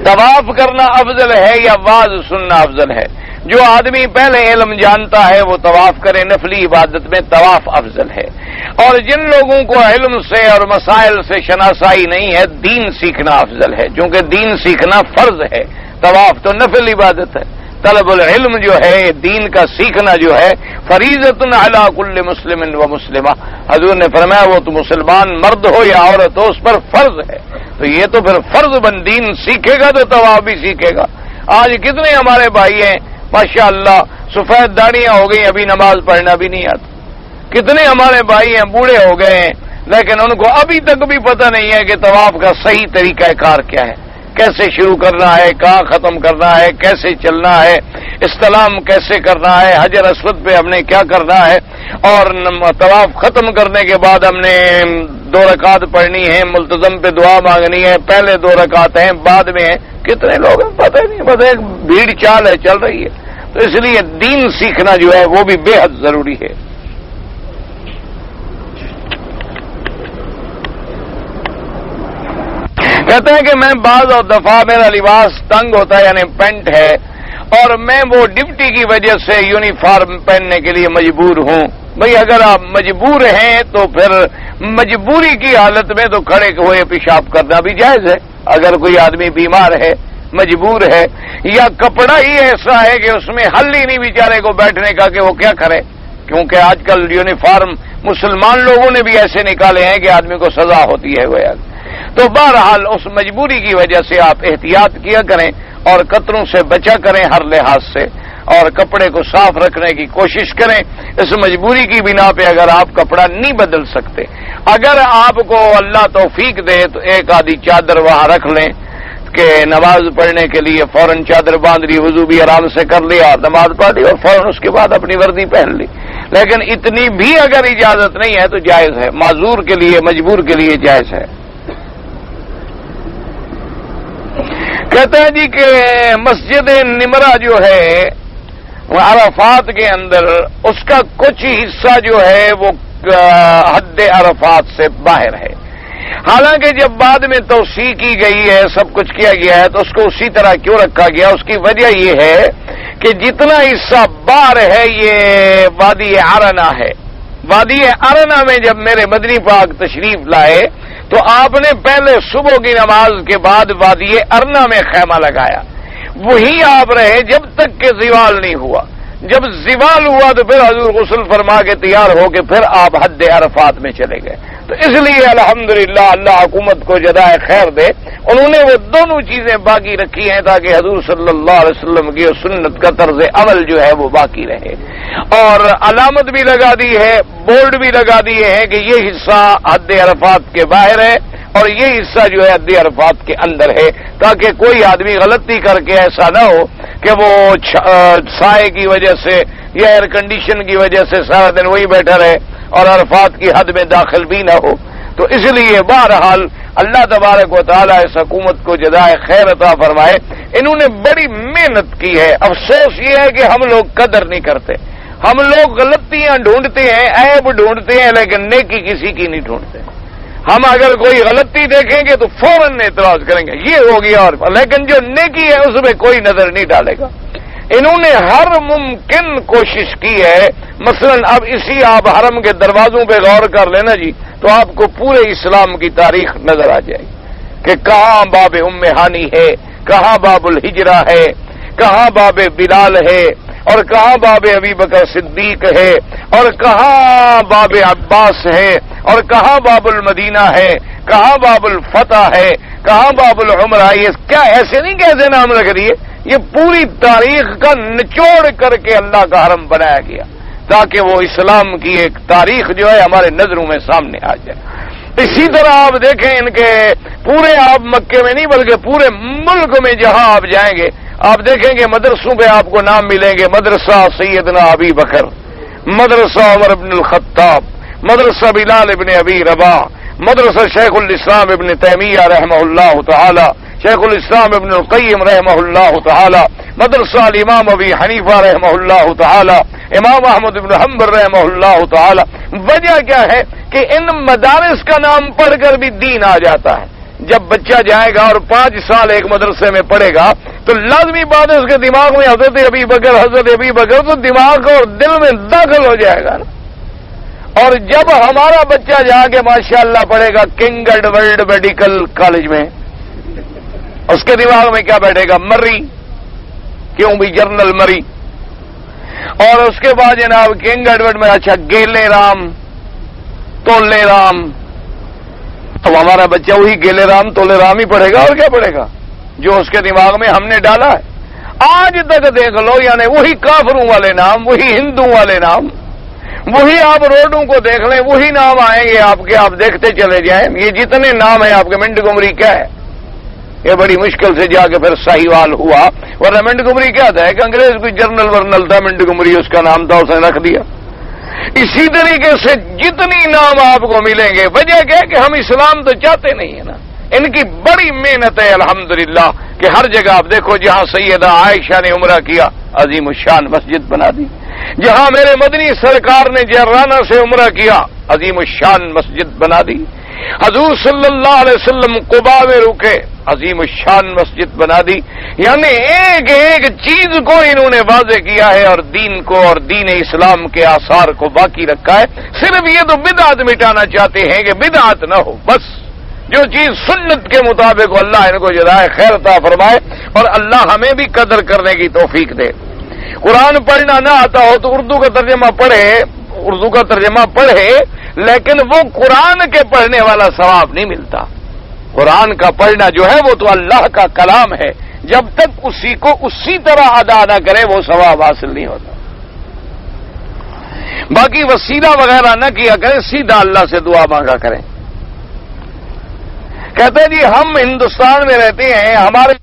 Speaker 1: طواف کرنا افضل ہے یا واز سننا افضل ہے؟ جو آدمی پہلے علم جانتا ہے وہ طواف کرے، نفلی عبادت میں طواف افضل ہے۔ اور جن لوگوں کو علم سے اور مسائل سے شناسائی نہیں ہے، دین سیکھنا افضل ہے، چونکہ دین سیکھنا فرض ہے، طواف تو نفل عبادت ہے۔ طلب العلم جو ہے، دین کا سیکھنا جو ہے، فریضۃ علی کل مسلم و مسلمہ، حضور نے فرمایا وہ تو مسلمان مرد ہو یا عورت ہو اس پر فرض ہے، تو یہ تو پھر فرض بن دین سیکھے گا تو طواف بھی سیکھے گا۔ آج کتنے ہمارے بھائی ہیں ماشاء اللہ سفید داڑیاں ہو گئی، ابھی نماز پڑھنا بھی نہیں آتا۔ کتنے ہمارے بھائی ہیں بوڑھے ہو گئے ہیں لیکن ان کو ابھی تک بھی پتہ نہیں ہے کہ طواف کا صحیح طریقہ کار کیا ہے، کیسے شروع کرنا ہے، کہاں ختم کرنا ہے، کیسے چلنا ہے، استلام کیسے کرنا ہے، حجر اسود پہ ہم نے کیا کرنا ہے، اور طواف ختم کرنے کے بعد ہم نے 2 رکعت پڑھنی ہے، ملتزم پہ دعا مانگنی ہے، پہلے 2 رکعت ہیں بعد میں ہیں۔ کتنے لوگ ہیں پتہ ہی نہیں، بس ایک بھیڑ چال ہے چل رہی ہے۔ تو اس لیے دین سیکھنا جو ہے وہ بھی بے حد ضروری ہے۔ کہتے ہیں کہ میں بعض اور دفعہ میرا لباس تنگ ہوتا ہے، یعنی پینٹ ہے، اور میں وہ ڈیوٹی کی وجہ سے یونیفارم پہننے کے لیے مجبور ہوں۔ بھئی اگر آپ مجبور ہیں تو پھر مجبوری کی حالت میں تو کھڑے ہوئے پیشاب کرنا بھی جائز ہے۔ اگر کوئی آدمی بیمار ہے، مجبور ہے، یا کپڑا ہی ایسا ہے کہ اس میں حل ہی نہیں بیچارے کو بیٹھنے کا کہ وہ کیا کرے، کیونکہ آج کل یونیفارم مسلمان لوگوں نے بھی ایسے نکالے ہیں کہ آدمی کو سزا ہوتی ہے گویا۔ تو بہرحال اس مجبوری کی وجہ سے آپ احتیاط کیا کریں اور قطروں سے بچا کریں ہر لحاظ سے، اور کپڑے کو صاف رکھنے کی کوشش کریں۔ اس مجبوری کی بنا پہ اگر آپ کپڑا نہیں بدل سکتے، اگر آپ کو اللہ توفیق دے تو ایک آدھی چادر وہاں رکھ لیں کہ نماز پڑھنے کے لیے فوراً چادر باندھ لی، وضو بھی آرام سے کر لیا اور نماز پڑھ لی اور فوراً اس کے بعد اپنی وردی پہن لی۔ لیکن اتنی بھی اگر اجازت نہیں ہے تو جائز ہے، معذور کے لیے، مجبور کے لیے جائز ہے۔ کہتے ہیں جی کہ مسجد نمرہ جو ہے عرفات کے اندر، اس کا کچھ حصہ جو ہے وہ حد عرفات سے باہر ہے، حالانکہ جب بعد میں توسیع کی گئی ہے، سب کچھ کیا گیا ہے، تو اس کو اسی طرح کیوں رکھا گیا؟ اس کی وجہ یہ ہے کہ جتنا حصہ باہر ہے یہ وادی ارنا ہے۔ وادی ارنا میں جب میرے مدنی پاک تشریف لائے تو آپ نے پہلے صبح کی نماز کے بعد وادی ارنا میں خیمہ لگایا، وہی آپ رہے جب تک کہ زوال نہیں ہوا۔ جب زوال ہوا تو پھر حضور غسل فرما کے تیار ہو کے پھر آپ حد عرفات میں چلے گئے۔ تو اس لیے الحمدللہ اللہ حکومت کو جزائے خیر دے، انہوں نے وہ دونوں چیزیں باقی رکھی ہیں تاکہ حضور صلی اللہ علیہ وسلم کی سنت کا طرز عمل جو ہے وہ باقی رہے، اور علامت بھی لگا دی ہے، بورڈ بھی لگا دیے ہیں کہ یہ حصہ حد عرفات کے باہر ہے اور یہ حصہ جو ہے حد عرفات کے اندر ہے، تاکہ کوئی آدمی غلطی کر کے ایسا نہ ہو کہ وہ سائے کی وجہ سے یا ایئر کنڈیشن کی وجہ سے سارا دن وہی بیٹھا رہے اور عرفات کی حد میں داخل بھی نہ ہو۔ تو اس لیے بہرحال اللہ تبارک و تعالیٰ اس حکومت کو جزائے خیر عطا فرمائے، انہوں نے بڑی محنت کی ہے۔ افسوس یہ ہے کہ ہم لوگ قدر نہیں کرتے، ہم لوگ غلطیاں ڈھونڈتے ہیں، عیب ڈھونڈتے ہیں، لیکن نیکی کسی کی نہیں ڈھونڈتے۔ ہم اگر کوئی غلطی دیکھیں گے تو فوراً اعتراض کریں گے یہ ہو گیا، اور لیکن جو نیکی ہے اس میں کوئی نظر نہیں ڈالے گا۔ انہوں نے ہر ممکن کوشش کی ہے، مثلا اب اسی آپ حرم کے دروازوں پہ غور کر لینا جی، تو آپ کو پورے اسلام کی تاریخ نظر آ جائے کہ کہاں باب ام ہانی ہے، کہاں باب الہجرہ ہے، کہاں باب بلال ہے، اور کہاں باب ابی بکر صدیق ہے، اور کہاں باب عباس ہے، اور کہاں باب المدینہ ہے، کہاں باب الفتح ہے، کہاں باب العمرہ ہے۔ کیا ایسے نہیں کیسے نام رکھ دیے؟ یہ پوری تاریخ کا نچوڑ کر کے اللہ کا حرم بنایا گیا تاکہ وہ اسلام کی ایک تاریخ جو ہے ہمارے نظروں میں سامنے آ جائے۔ اسی طرح آپ دیکھیں ان کے پورے، آپ مکے میں نہیں بلکہ پورے ملک میں جہاں آپ جائیں گے آپ دیکھیں گے مدرسوں پہ آپ کو نام ملیں گے، مدرسہ سیدنا ابی بکر، مدرسہ عمر بن الخطاب، مدرسہ بلال ابن ابی رباح، مدرسہ شیخ الاسلام ابن تیمیہ رحمہ اللہ تعالی، شیخ الاسلام ابن القیم رحمہ اللہ تعالی، مدرسہ الامام ابی حنیفہ رحمہ اللہ تعالی، امام احمد بن حنبل رحمہ اللہ تعالی۔ وجہ کیا ہے کہ ان مدارس کا نام پڑھ کر بھی دین آ جاتا ہے۔ جب بچہ جائے گا اور 5 سال ایک مدرسے میں پڑھے گا تو لازمی بات ہے اس کے دماغ میں حضرت ابی بکر تو دماغ اور دل میں داخل ہو جائے گا نا۔ اور جب ہمارا بچہ جا کے ماشاءاللہ پڑھے گا کنگ ایڈورڈ میڈیکل کالج میں، اس کے دماغ میں کیا بیٹھے گا؟ مری، کیوں بھی جنرل مری۔ اور اس کے بعد جناب کنگ ایڈورڈ میں اچھا گیلے رام، تولے رام، تو ہمارا بچہ وہی گیلے رام تولے رام ہی پڑھے گا اور کیا پڑھے گا جو اس کے دماغ میں ہم نے ڈالا ہے۔ آج تک دیکھ لو، یعنی وہی کافروں والے نام، وہی ہندو والے نام، وہی آپ روڈوں کو دیکھ لیں وہی نام آئیں گے آپ کے، آپ دیکھتے چلے جائیں۔ یہ جتنے نام ہیں آپ کے، منڈ گمری کیا ہے؟ یہ بڑی مشکل سے جا کے پھر ساہیوال ہوا، ورنہ منڈ گمری کیا تھا؟ ایک انگریز کوئی جرنل ورنل تھا، منڈ گمری اس کا نام تھا، اس نے رکھ دیا۔ اسی طریقے سے جتنی نام آپ کو ملیں گے، وجہ کیا ہے کہ ہم اسلام تو چاہتے نہیں ہیں نا۔ ان کی بڑی محنت ہے الحمدللہ کہ ہر جگہ آپ دیکھو، جہاں سیدہ عائشہ نے عمرہ کیا عظیم الشان مسجد بنا دی، جہاں میرے مدنی سرکار نے جرانہ سے عمرہ کیا عظیم الشان مسجد بنا دی، حضور صلی اللہ علیہ وسلم قباء میں رکے عظیم الشان مسجد بنا دی۔ یعنی ایک ایک چیز کو انہوں نے واضح کیا ہے اور دین کو اور دین اسلام کے آثار کو باقی رکھا ہے۔ صرف یہ تو بدعت مٹانا چاہتے ہیں کہ بدعت نہ ہو، بس جو چیز سنت کے مطابق ہو، اللہ ان کو جزائے خیر عطا فرمائے اور اللہ ہمیں بھی قدر کرنے کی توفیق دے۔ قرآن پڑھنا نہ آتا ہو تو اردو کا ترجمہ پڑھے، لیکن وہ قرآن کے پڑھنے والا ثواب نہیں ملتا۔ قرآن کا پڑھنا جو ہے وہ تو اللہ کا کلام ہے، جب تک اسی کو اسی طرح ادا نہ کرے وہ ثواب حاصل نہیں ہوتا۔ باقی وسیلہ وغیرہ نہ کیا کریں، سیدھا اللہ سے دعا مانگا کریں۔ کہتے ہیں جی ہم ہندوستان میں رہتے ہیں، ہمارے